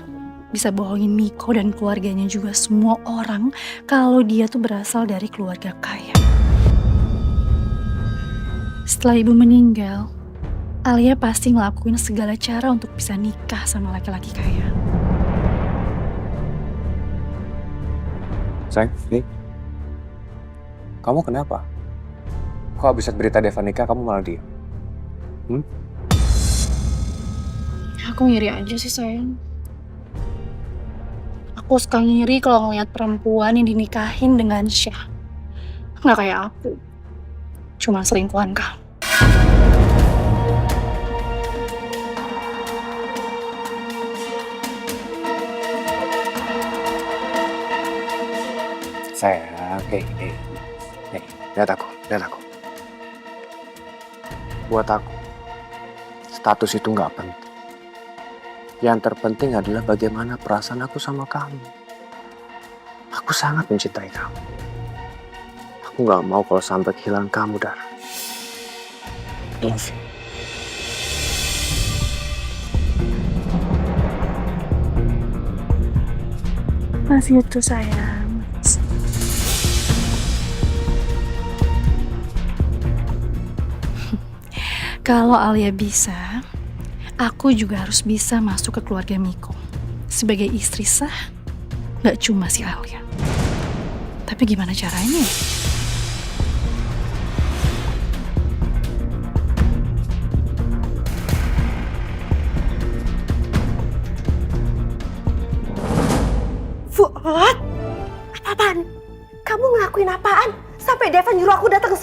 bisa bohongin Miko dan keluarganya juga semua orang kalau dia tuh berasal dari keluarga kaya. Setelah ibu meninggal, Alia pasti ngelakuin segala cara untuk bisa nikah sama laki-laki kaya. Sayang, nih. Kamu kenapa? Kok abis berita Devan nikah kamu malah diam? Aku ngiri aja sih sayang. Aku suka ngiri kalau ngeliat perempuan yang dinikahin dengan Syah. Nggak kayak aku. Cuma selingkuhan kamu. Sayang, lihat aku. Buat aku, status itu nggak penting. Yang terpenting adalah bagaimana perasaan aku sama kamu. Aku sangat mencintai kamu. Aku nggak mau kalau sampai kehilangan kamu, Dar. Love you. Masih itu sayang. Kalau Alia bisa, aku juga harus bisa masuk ke keluarga Miko. Sebagai istri sah, gak cuma si Alia. Tapi gimana caranya?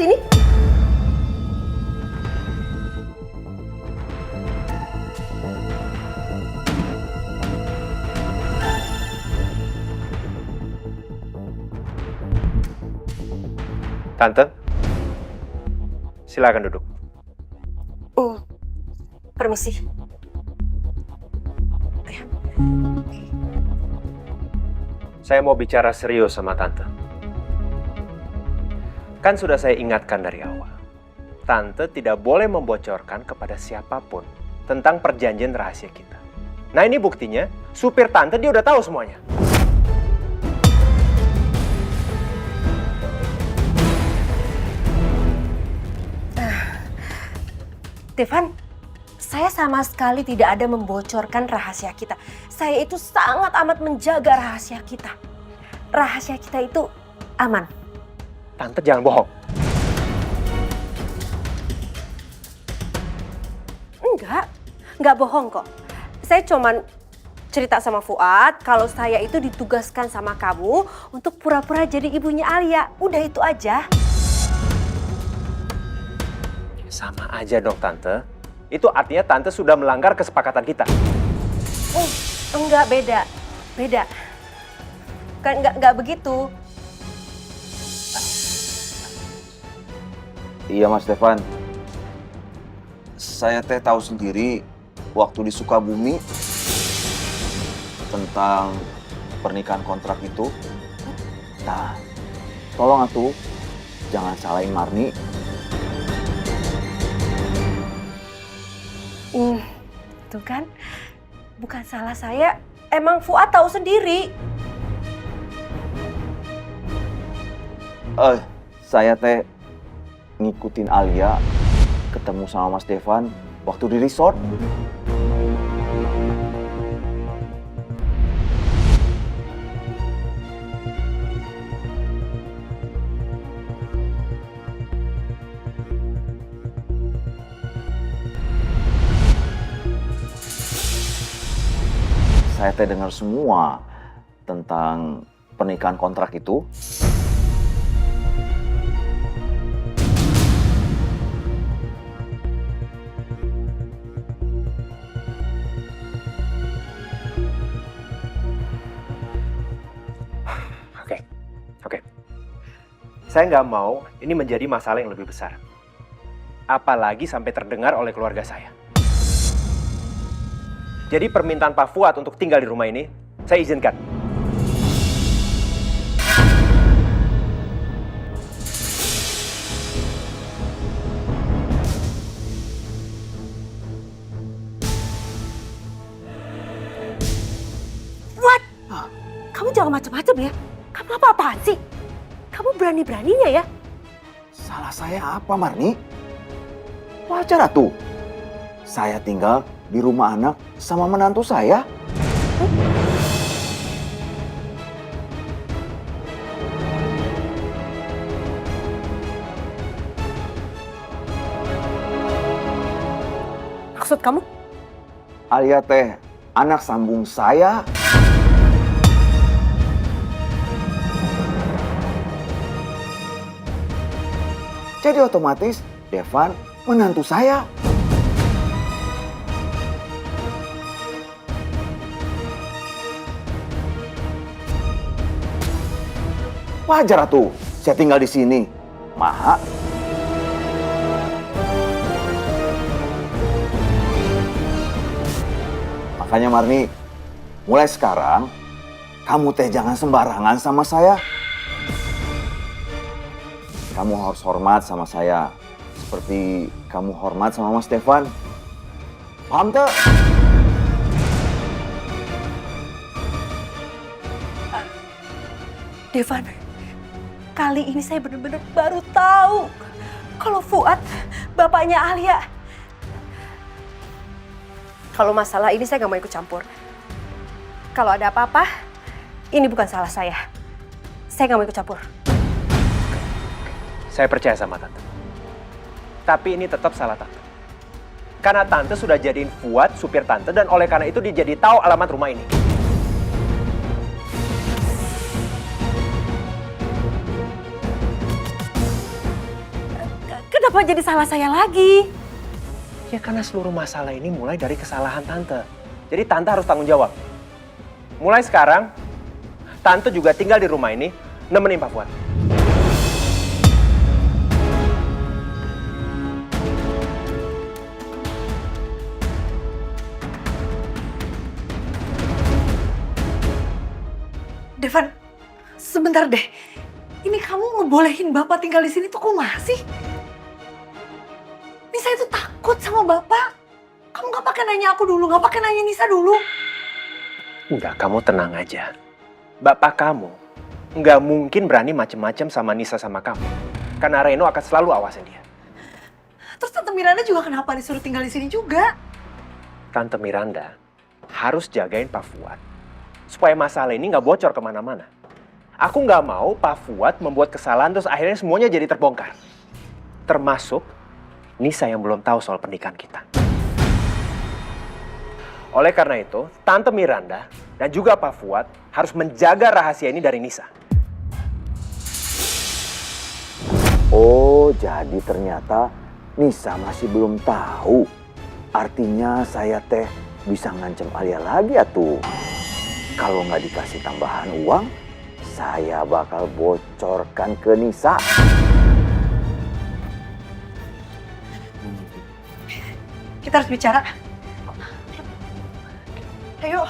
sini? Tante, silakan duduk. Permisi. Saya mau bicara serius sama Tante. Kan sudah saya ingatkan dari awal. Tante tidak boleh membocorkan kepada siapapun tentang perjanjian rahasia kita. Nah ini buktinya, supir Tante dia udah tahu semuanya. Devan, saya sama sekali tidak ada membocorkan rahasia kita. Saya itu sangat amat menjaga rahasia kita. Rahasia kita itu aman. Tante jangan bohong. Enggak bohong kok. Saya cuman cerita sama Fuad kalau saya itu ditugaskan sama kamu untuk pura-pura jadi ibunya Alia. Udah itu aja. Sama aja dong Tante. Itu artinya Tante sudah melanggar kesepakatan kita. Enggak, beda. Beda. Kan enggak begitu. Iya Mas Devan. Saya teh tahu sendiri waktu di Sukabumi tentang pernikahan kontrak itu. Nah, tolong atuh jangan salahin Marni. Tuh kan, bukan salah saya. Emang Fuad tahu sendiri. Saya teh ngikutin Alia ketemu sama Mas Devan waktu di resort. Saya teh dengar semua tentang pernikahan kontrak itu. Oke. Saya nggak mau ini menjadi masalah yang lebih besar. Apalagi sampai terdengar oleh keluarga saya. Jadi permintaan Pak Fuad untuk tinggal di rumah ini, saya izinkan. Fuad, kamu jangan macam-macam ya. Kamu apa-apaan sih? Kamu berani-beraninya ya? Salah saya apa, Marni? Wajar atuh. Saya tinggal di rumah anak sama menantu saya. Maksud kamu? Alia teh anak sambung saya. Jadi otomatis Devan menantu saya. Wajar tuh, saya tinggal di sini. Maha. Makanya Marni, mulai sekarang kamu teh jangan sembarangan sama saya. Kamu harus hormat sama saya, seperti kamu hormat sama Mas Devan. Paham tak? Devan, kali ini saya benar-benar baru tahu kalau Fuad bapaknya Alia. Kalau masalah ini saya nggak mau ikut campur. Kalau ada apa-apa, ini bukan salah saya. Saya nggak mau ikut campur. Saya percaya sama Tante. Tapi ini tetap salah Tante. Karena Tante sudah jadiin Fuad supir Tante dan oleh karena itu dia jadi tahu alamat rumah ini. Kenapa jadi salah saya lagi? Ya karena seluruh masalah ini mulai dari kesalahan Tante. Jadi Tante harus tanggung jawab. Mulai sekarang, Tante juga tinggal di rumah ini, nemenin Pak Fuad. Devan, sebentar deh. Ini kamu ngebolehin Bapak tinggal di sini tuh kumaha sih? Nisa itu takut sama Bapak. Kamu gak pakai nanya aku dulu, gak pakai nanya Nisa dulu. Enggak, kamu tenang aja. Bapak kamu nggak mungkin berani macem-macem sama Nisa sama kamu. Karena Reno akan selalu awasin dia. Terus Tante Miranda juga kenapa disuruh tinggal di sini juga? Tante Miranda harus jagain Pak Fuad supaya masalah ini nggak bocor kemana-mana. Aku nggak mau Pak Fuad membuat kesalahan terus akhirnya semuanya jadi terbongkar. Termasuk Nisa yang belum tahu soal pernikahan kita. Oleh karena itu, Tante Miranda dan juga Pak Fuad harus menjaga rahasia ini dari Nisa. Oh, jadi ternyata Nisa masih belum tahu. Artinya saya teh bisa ngancem Alia lagi atuh. Kalau nggak dikasih tambahan uang, saya bakal bocorkan ke Nisa. Kita harus bicara. Ayo.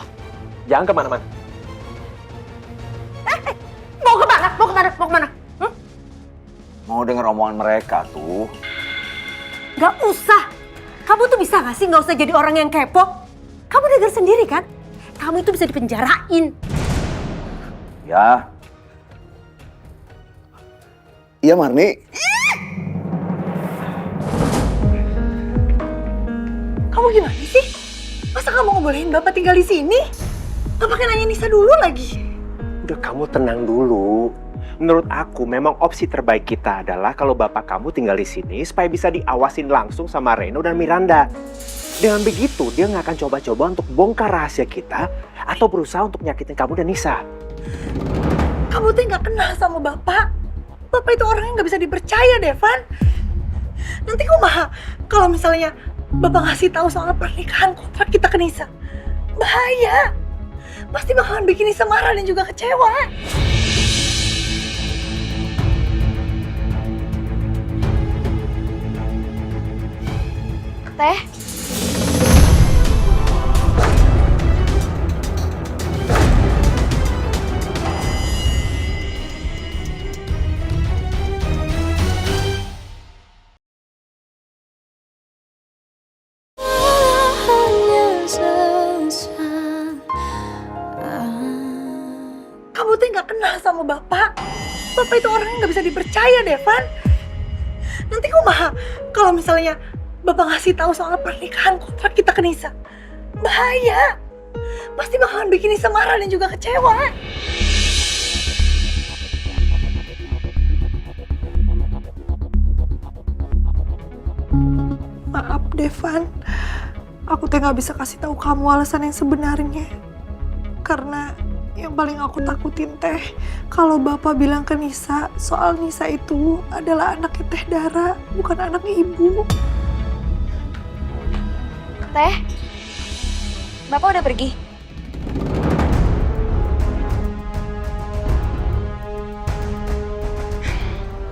Jangan kemana-mana. Mau kemana? Mau kemana? Mau kemana? Mau denger omongan mereka tuh. Gak usah. Kamu tuh bisa gak sih gak usah jadi orang yang kepo? Kamu dengar sendiri kan? Kamu itu bisa dipenjarain. Ya. Iya, Marni. Kamu gimana sih? Masa kamu ngebolehin Bapak tinggal di sini? Gak pakai nanya Nisa dulu lagi. Udah, kamu tenang dulu. Menurut aku memang opsi terbaik kita adalah kalau bapak kamu tinggal di sini supaya bisa diawasin langsung sama Reno dan Miranda. Dengan begitu dia nggak akan coba-coba untuk bongkar rahasia kita atau berusaha untuk nyakitin kamu dan Nisa. Kamu tuh nggak kenal sama Bapak. Bapak itu orang yang nggak bisa dipercaya, Devan. Nanti kumaha kalau misalnya Bapak ngasih tahu soal pernikahan kontrak kita ke Nisa. Bahaya. Pasti bakalan bikin Nisa marah dan juga kecewa. Teh. Kamu tuh nggak kenal sama Bapak. Bapak itu orang yang nggak bisa dipercaya, Devan. Nanti kumaha kalau misalnya Bapak ngasih tahu soal pernikahan kontrak kita ke Nisa. Bahaya. Pasti bakalan bikin Nisa marah dan juga kecewa. Maaf, Devan. Aku teh nggak bisa kasih tahu kamu alasan yang sebenarnya. Karena yang paling aku takutin teh, kalau Bapak bilang ke Nisa soal Nisa itu adalah anaknya Teh Dara, bukan anak Ibu. Teh, Bapak udah pergi?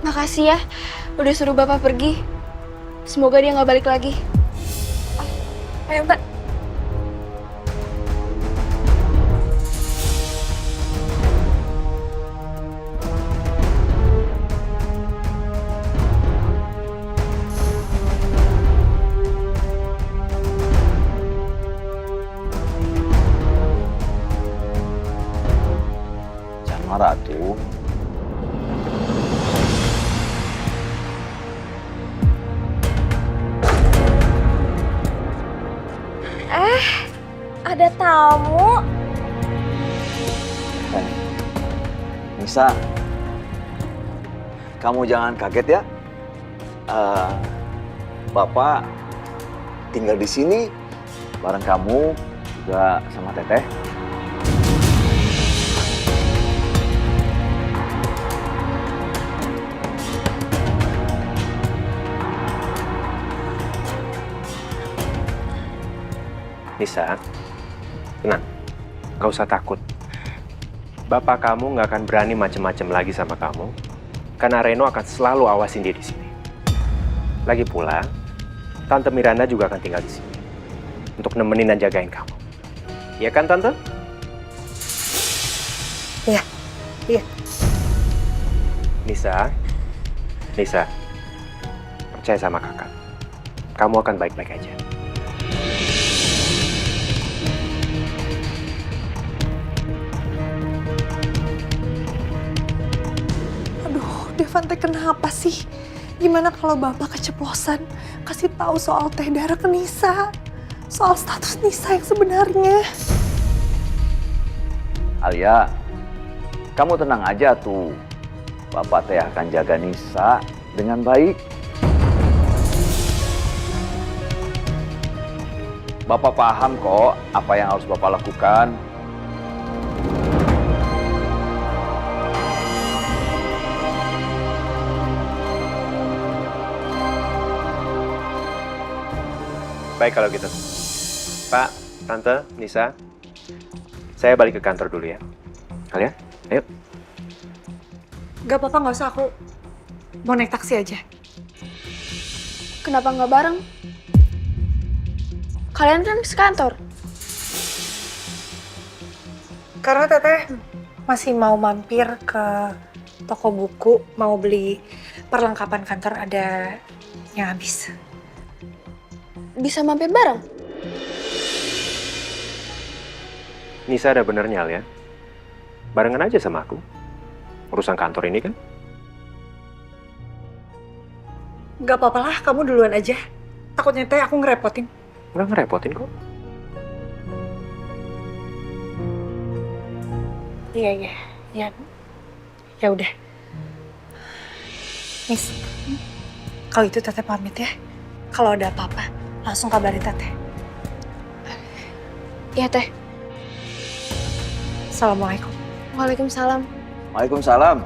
Makasih ya, udah suruh Bapak pergi. Semoga dia nggak balik lagi. Ayo, Mbak. Marah tuh. Ada tamu. Nisa, kamu jangan kaget ya. Bapak tinggal di sini bareng kamu juga sama Teteh. Nisa, tenang. Gak usah takut. Bapak kamu nggak akan berani macem-macem lagi sama kamu. Karena Reno akan selalu awasin dia di sini. Lagi pula, Tante Miranda juga akan tinggal di sini. Untuk nemenin dan jagain kamu. Iya kan, Tante? Iya, iya. Nisa, percaya sama kakak. Kamu akan baik-baik aja. Aduh, Devante kenapa sih? Gimana kalau Bapak keceplosan kasih tahu soal teh darah ke Nisa? Soal status Nisa yang sebenarnya. Alia, kamu tenang aja tuh. Bapak teh akan jaga Nisa dengan baik. Bapak paham kok apa yang harus Bapak lakukan. Baik kalau gitu. Pak, Tante, Nisa, saya balik ke kantor dulu ya. Kalian, ayo. Gak apa-apa, gak usah, aku mau naik taksi aja. Kenapa nggak bareng? Kalian kan sekantor. Karena Teteh masih mau mampir ke toko buku, mau beli perlengkapan kantor, ada yang habis. Bisa mampir bareng? Nisa ada benernya, Alia. Barengan aja sama aku. Urusan kantor ini kan. Gak apa-apa lah, kamu duluan aja. Takutnya Teh aku ngerepotin. Nggak ngerepotin kok. Iya. Ya udah. Miss, kalau itu Teteh pamit ya. Kalau ada apa-apa, langsung kabarin Teteh. Iya, Teh. Assalamualaikum. Waalaikumsalam. Waalaikumsalam.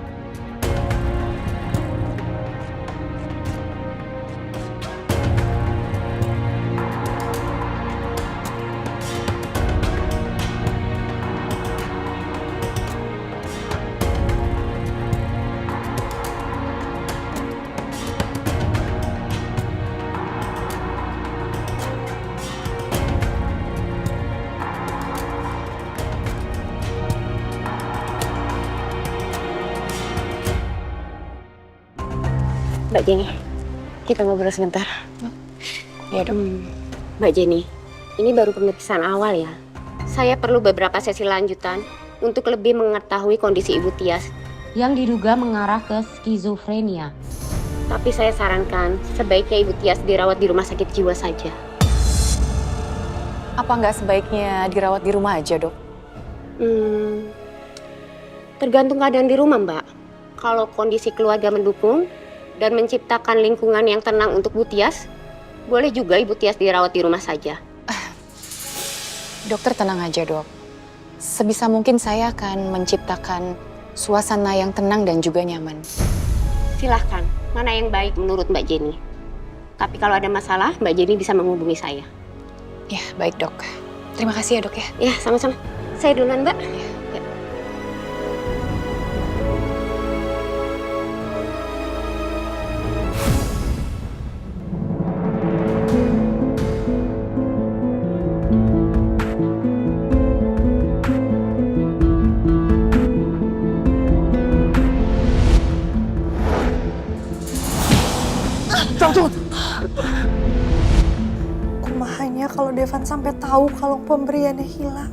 Mbak Jenny, kita ngobrol sebentar. Ya dong. Mbak Jenny, ini baru pemeriksaan awal ya. Saya perlu beberapa sesi lanjutan untuk lebih mengetahui kondisi Ibu Tias yang diduga mengarah ke skizofrenia. Tapi saya sarankan sebaiknya Ibu Tias dirawat di rumah sakit jiwa saja. Apa nggak sebaiknya dirawat di rumah aja, Dok? Tergantung keadaan di rumah, Mbak. Kalau kondisi keluarga mendukung dan menciptakan lingkungan yang tenang untuk Bu Tias, boleh juga Ibu Tias dirawat di rumah saja. Dokter tenang aja, Dok. Sebisa mungkin saya akan menciptakan suasana yang tenang dan juga nyaman. Silahkan, mana yang baik menurut Mbak Jenny. Tapi kalau ada masalah, Mbak Jenny bisa menghubungi saya. Ya, baik, Dok. Terima kasih ya, Dok ya. Ya, sama-sama. Saya duluan, Mbak. Ya. Kumahanya kalau Devan sampai tahu kalung pemberiannya hilang,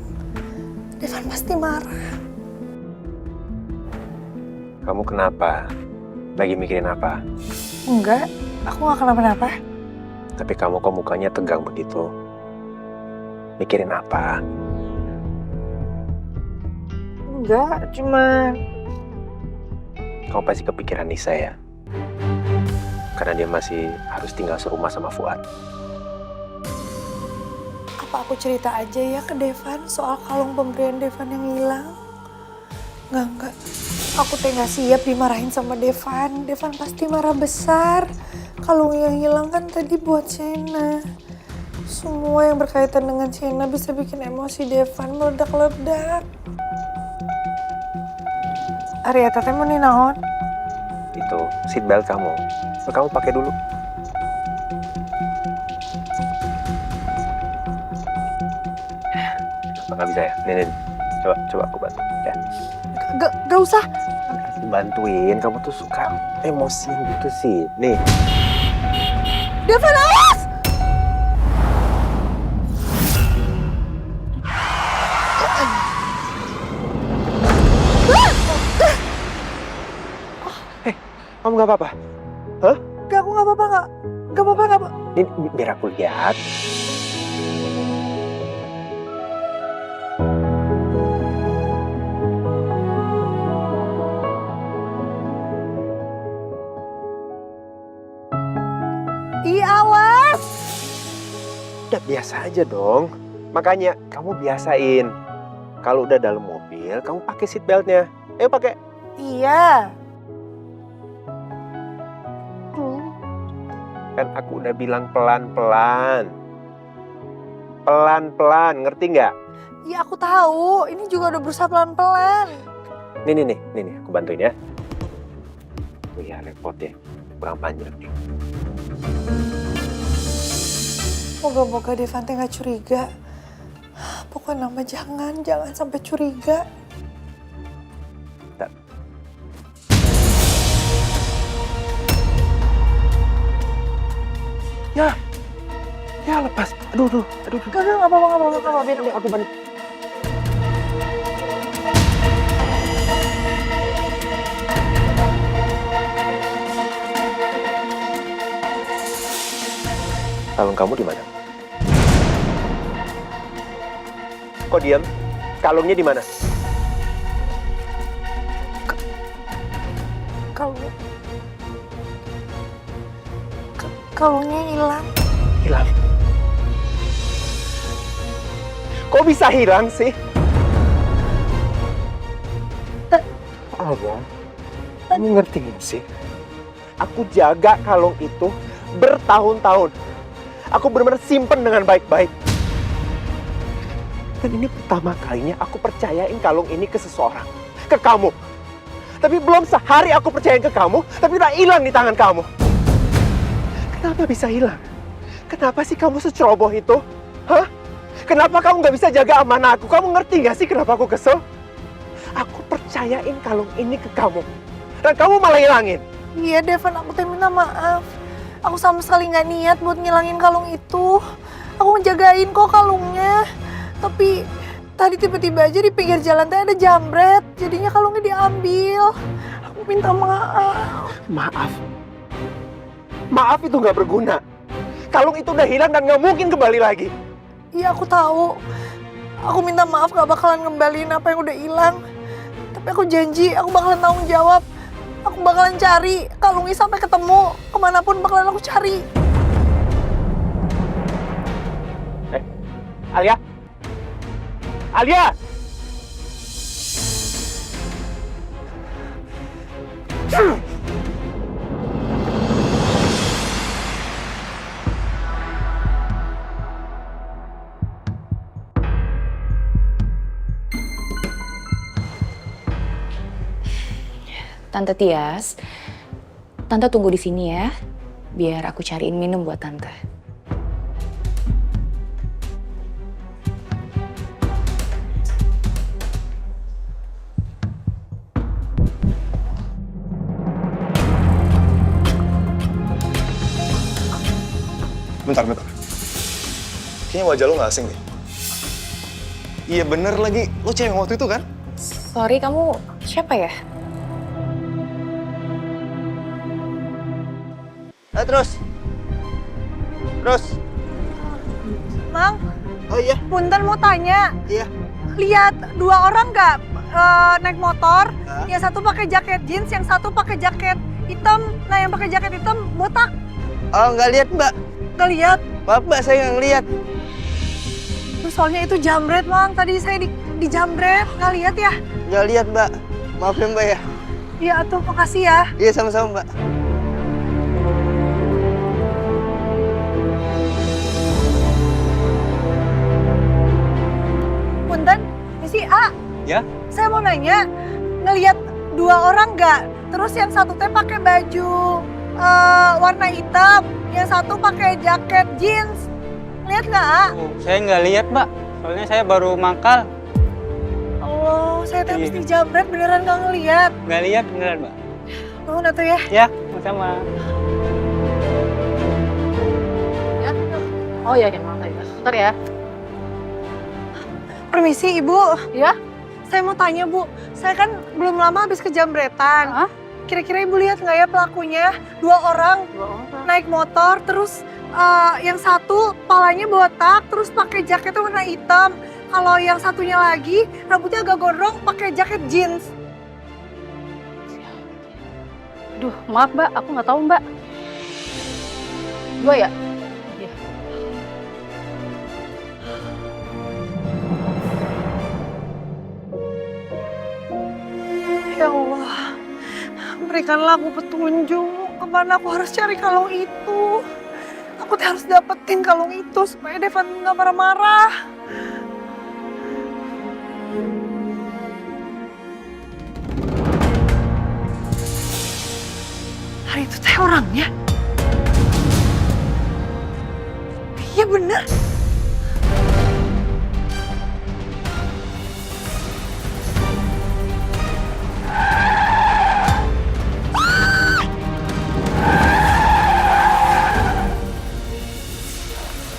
Devan pasti marah. Kamu kenapa? Lagi mikirin apa? Enggak, aku gak kenapa-napa. Tapi kamu kok mukanya tegang begitu? Mikirin apa? Enggak, cuma Kamu pasti kepikiran Nisa ya? Karena dia masih harus tinggal serumah sama Fuad. apa aku cerita aja ya ke Devan soal kalung pemberian Devan yang hilang? Enggak. Aku teh gak siap dimarahin sama Devan. Devan pasti marah besar. Kalung yang hilang kan tadi buat Shena. Semua yang berkaitan dengan Shena bisa bikin emosi Devan meledak-ledak. Arya, teteh mau nih naon? Itu seatbelt kamu. Kamu pakai dulu. Nggak bisa ya? Nih. Coba aku bantu ya. Gak usah. Bantuin, kamu tuh suka emosi gitu sih. Nih. Devan, awas! Kamu nggak apa-apa? Hah? Gak, aku nggak apa-apa, nggak apa-apa. Ini biar aku lihat. Ih, awas! Udah biasa aja dong. Makanya kamu biasain. Kalau udah dalam mobil, kamu pakai seat beltnya. Ayo pakai. Iya. Kan aku udah bilang pelan-pelan. Pelan-pelan, ngerti nggak? Iya, aku tahu. Ini juga udah berusaha pelan-pelan. Nih, aku bantuin ya. Oh iya, repot ya. Kurang panjang nih. Moga-moga Devan teh nggak curiga. Pokoknya nama jangan sampai curiga. Ya lepas. Aduh. Gak apa-apa, biar aku bantu. Kalung kamu di mana? Kok diam? Kalungnya di mana? Kalungnya hilang. Hilang? Kok bisa hilang sih? Alba, kamu ngerti gak sih? Aku jaga kalung itu bertahun-tahun. Aku benar-benar simpen dengan baik-baik. Dan ini pertama kalinya aku percayain kalung ini ke seseorang. Ke kamu. Tapi belum sehari aku percayain ke kamu, tapi udah hilang di tangan kamu. Kenapa bisa hilang? Kenapa sih kamu seceroboh itu? Hah? Kenapa kamu nggak bisa jaga amanah aku? Kamu ngerti nggak sih kenapa aku kesel? Aku percayain kalung ini ke kamu. Dan kamu malah hilangin. Iya, Devan, aku teh minta maaf. Aku sama sekali nggak niat buat ngilangin kalung itu. Aku ngejagain kok kalungnya. Tapi tadi tiba-tiba aja di pinggir jalan teh ada jambret. Jadinya kalungnya diambil. Aku minta maaf. Maaf? Maaf itu nggak berguna. Kalung itu udah hilang dan nggak mungkin kembali lagi. Iya, aku tahu. Aku minta maaf gak bakalan ngembaliin apa yang udah hilang. Tapi aku janji aku bakalan tanggung jawab. Aku bakalan cari kalungnya sampai ketemu. Kemanapun bakalan aku cari. Alia? Alia! Tante Tias, Tante tunggu di sini ya, biar aku cariin minum buat Tante. Bentar. Kayaknya wajah lo gak asing deh. Iya bener lagi, lo cewek waktu itu kan? Sorry, kamu siapa ya? Terus. Mang. Oh iya. Punten mau tanya. Iya. Lihat 2 orang nggak naik motor? Yang satu pakai jaket jeans, yang satu pakai jaket hitam. Nah, yang pakai jaket hitam botak. Oh, nggak lihat, Mbak. Nggak lihat? Maaf, Mbak, saya nggak ngeliat. Soalnya itu jambret, Mang. Tadi saya di jambret. Nggak lihat ya? Nggak lihat, Mbak. Maaf ya, Mbak ya. Iya, atuh. Makasih ya. Iya, sama-sama, Mbak. Ya? Saya mau nanya, ngelihat 2 orang nggak? Terus yang satu teh pakai baju warna hitam, yang satu pakai jaket jeans. Lihat nggak? Saya nggak lihat, Mbak. Soalnya saya baru mangkal. Oh, saya teh mesti jambret beneran nggak ngelihat. Nggak lihat beneran, Mbak. Nuhun atuh ya. Ya, sama-sama. Ya. Oh ya, maaf ya. Bentar ya. Permisi Ibu. Ya? Saya mau tanya Bu, saya kan belum lama habis kejamretan. Kira-kira Ibu lihat nggak ya pelakunya? 2 orang naik motor, terus yang satu palanya botak, terus pakai jaketnya warna hitam. Kalau yang satunya lagi rambutnya agak gondrong, pakai jaket jeans. Duh, maaf Mbak, aku nggak tahu Mbak. 2 ya? Iya. Ya Allah, berikanlah aku petunjuk kemana aku harus cari kalung itu. Aku harus dapetin kalung itu supaya Devan nggak marah-marah. Hari itu teh orangnya. Iya bener.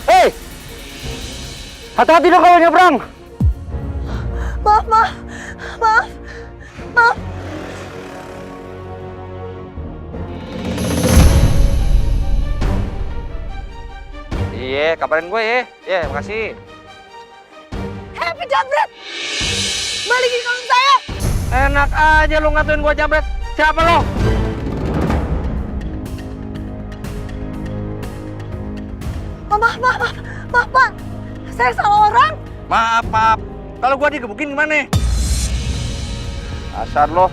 Hei! Hati-hati dong kalau nyebrang! Maaf. Iya, kabarin gue ya. Iya, makasih. Hei, penjamret! Balikin kalung saya! Enak aja lu ngatuin gue jambret. Siapa lo? Maaf Pak, saya salah orang. Maaf. Kalau gue digebukin gimana? Asar lo.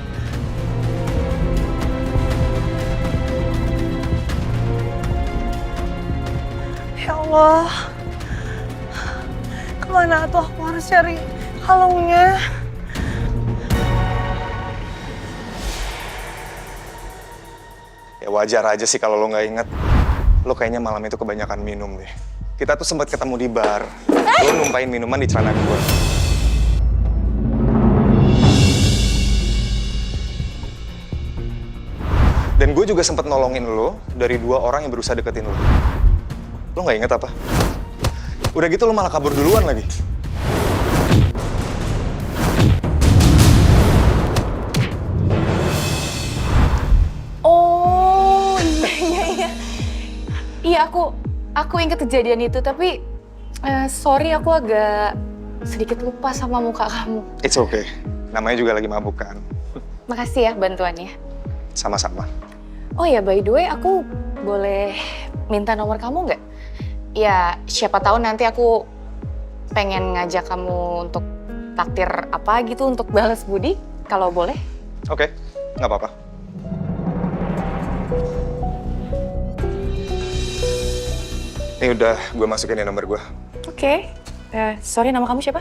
Ya Allah, kemana tuh aku harus cari kalungnya? Ya wajar aja sih kalau lo nggak inget. Lo kayaknya malam itu kebanyakan minum deh. Kita tuh sempat ketemu di bar. Lo numpain minuman di celana gue. Dan gue juga sempat nolongin lo dari 2 orang yang berusaha deketin lo. Lo nggak inget apa? Udah gitu lo malah kabur duluan lagi. Oh, iya. Iya, aku inget kejadian itu, tapi sorry aku agak sedikit lupa sama muka kamu. It's okay. Namanya juga lagi mabuk kan. Makasih ya bantuannya. Sama-sama. Oh ya, by the way, aku boleh minta nomor kamu nggak? Ya, siapa tahu nanti aku pengen ngajak kamu untuk takdir apa gitu untuk balas budi, kalau boleh. Oke, nggak apa-apa. Ini udah gue masukin ya nomor gue. Oke. Sorry, nama kamu siapa?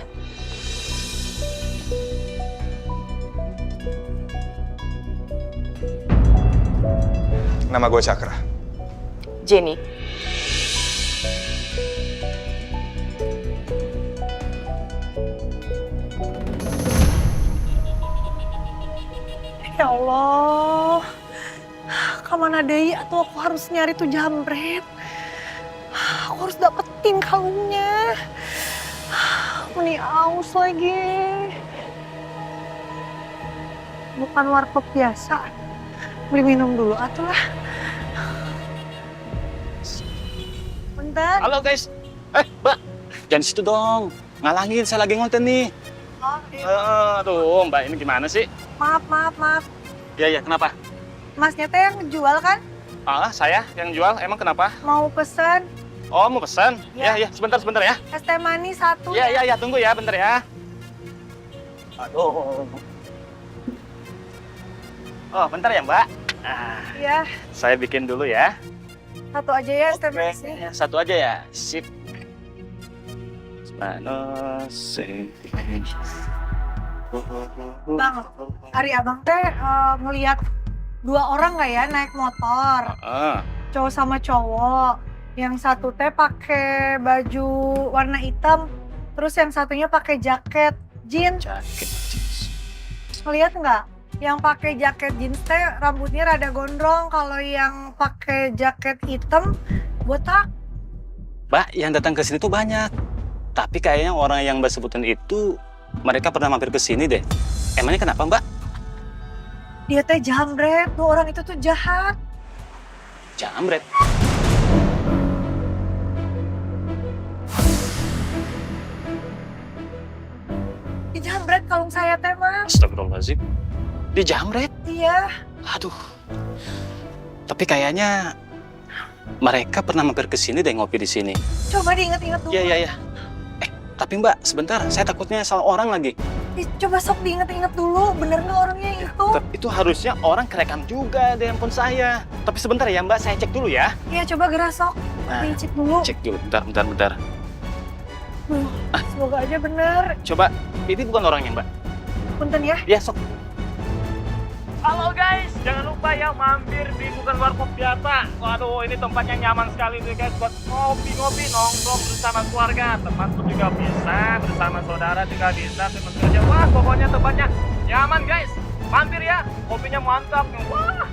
Nama gue Cakra. Jenny. Ya Allah, kemana deui atuh aku harus nyari tuh jambret. Aku harus dapetin kalungnya. Aku nih aus lagi. Bukan warkop biasa. Beli minum dulu atuh lah. Bentar. Halo guys. Mbak, jangan situ dong. Ngalangin, saya lagi ngonten nih. Oh, iya. Aduh, Mbak ini gimana sih? Maaf. Iya, kenapa? Masnya teh yang jual kan? Saya yang jual. Emang kenapa? Mau pesen Oh, mau pesan? Ya. Iya, sebentar ya. es teh manis 1. Iya, tunggu ya, bentar ya. Aduh. Oh, bentar ya, Mbak. Iya, Saya bikin dulu ya. 1 aja ya es teh manisnya. 1 aja ya. Sip. Manis. Bang, hari abang teh ngeliat 2 orang nggak ya naik motor, cowok sama cowok. Yang satu teh pakai baju warna hitam, terus yang satunya pakai jaket jeans. Ngeliat nggak? Yang pakai jaket jeans teh rambutnya rada gondrong, kalau yang pakai jaket hitam botak. Mbak, yang datang ke sini tuh banyak. Tapi kayaknya orang yang Mbak sebutin itu mereka pernah mampir ke sini deh. Emangnya kenapa, Mbak? Dia teh jambret, tuh orang itu tuh jahat. Jambret. Dia jambret kalung saya teh, Bang. Astagfirullahaladzim. Dia jambret? Iya. Aduh. Tapi kayaknya mereka pernah mampir ke sini deh, ngopi di sini. Coba diingat-ingat dulu. Iya. Tapi Mbak, sebentar. Saya takutnya salah orang lagi. Coba sok diingat-ingat dulu, bener nggak orangnya itu? Itu harusnya orang kerekam juga di handphone saya. Tapi sebentar ya Mbak, saya cek dulu ya. Iya, coba gerak sok. Nah, Dicek dulu. Cek dulu, bentar. Semoga aja bener. Coba, ini bukan orangnya Mbak. Punten ya. Iya, sok. Halo guys, jangan lupa ya mampir di Bukan Warkop Biasa. Waduh, ini tempatnya nyaman sekali nih guys buat ngopi-ngopi, nongkrong bersama keluarga. Termasuk juga bisa bersama saudara juga bisa, teman kerja. Wah, pokoknya tempatnya nyaman guys. Mampir ya, kopinya mantap. Wah.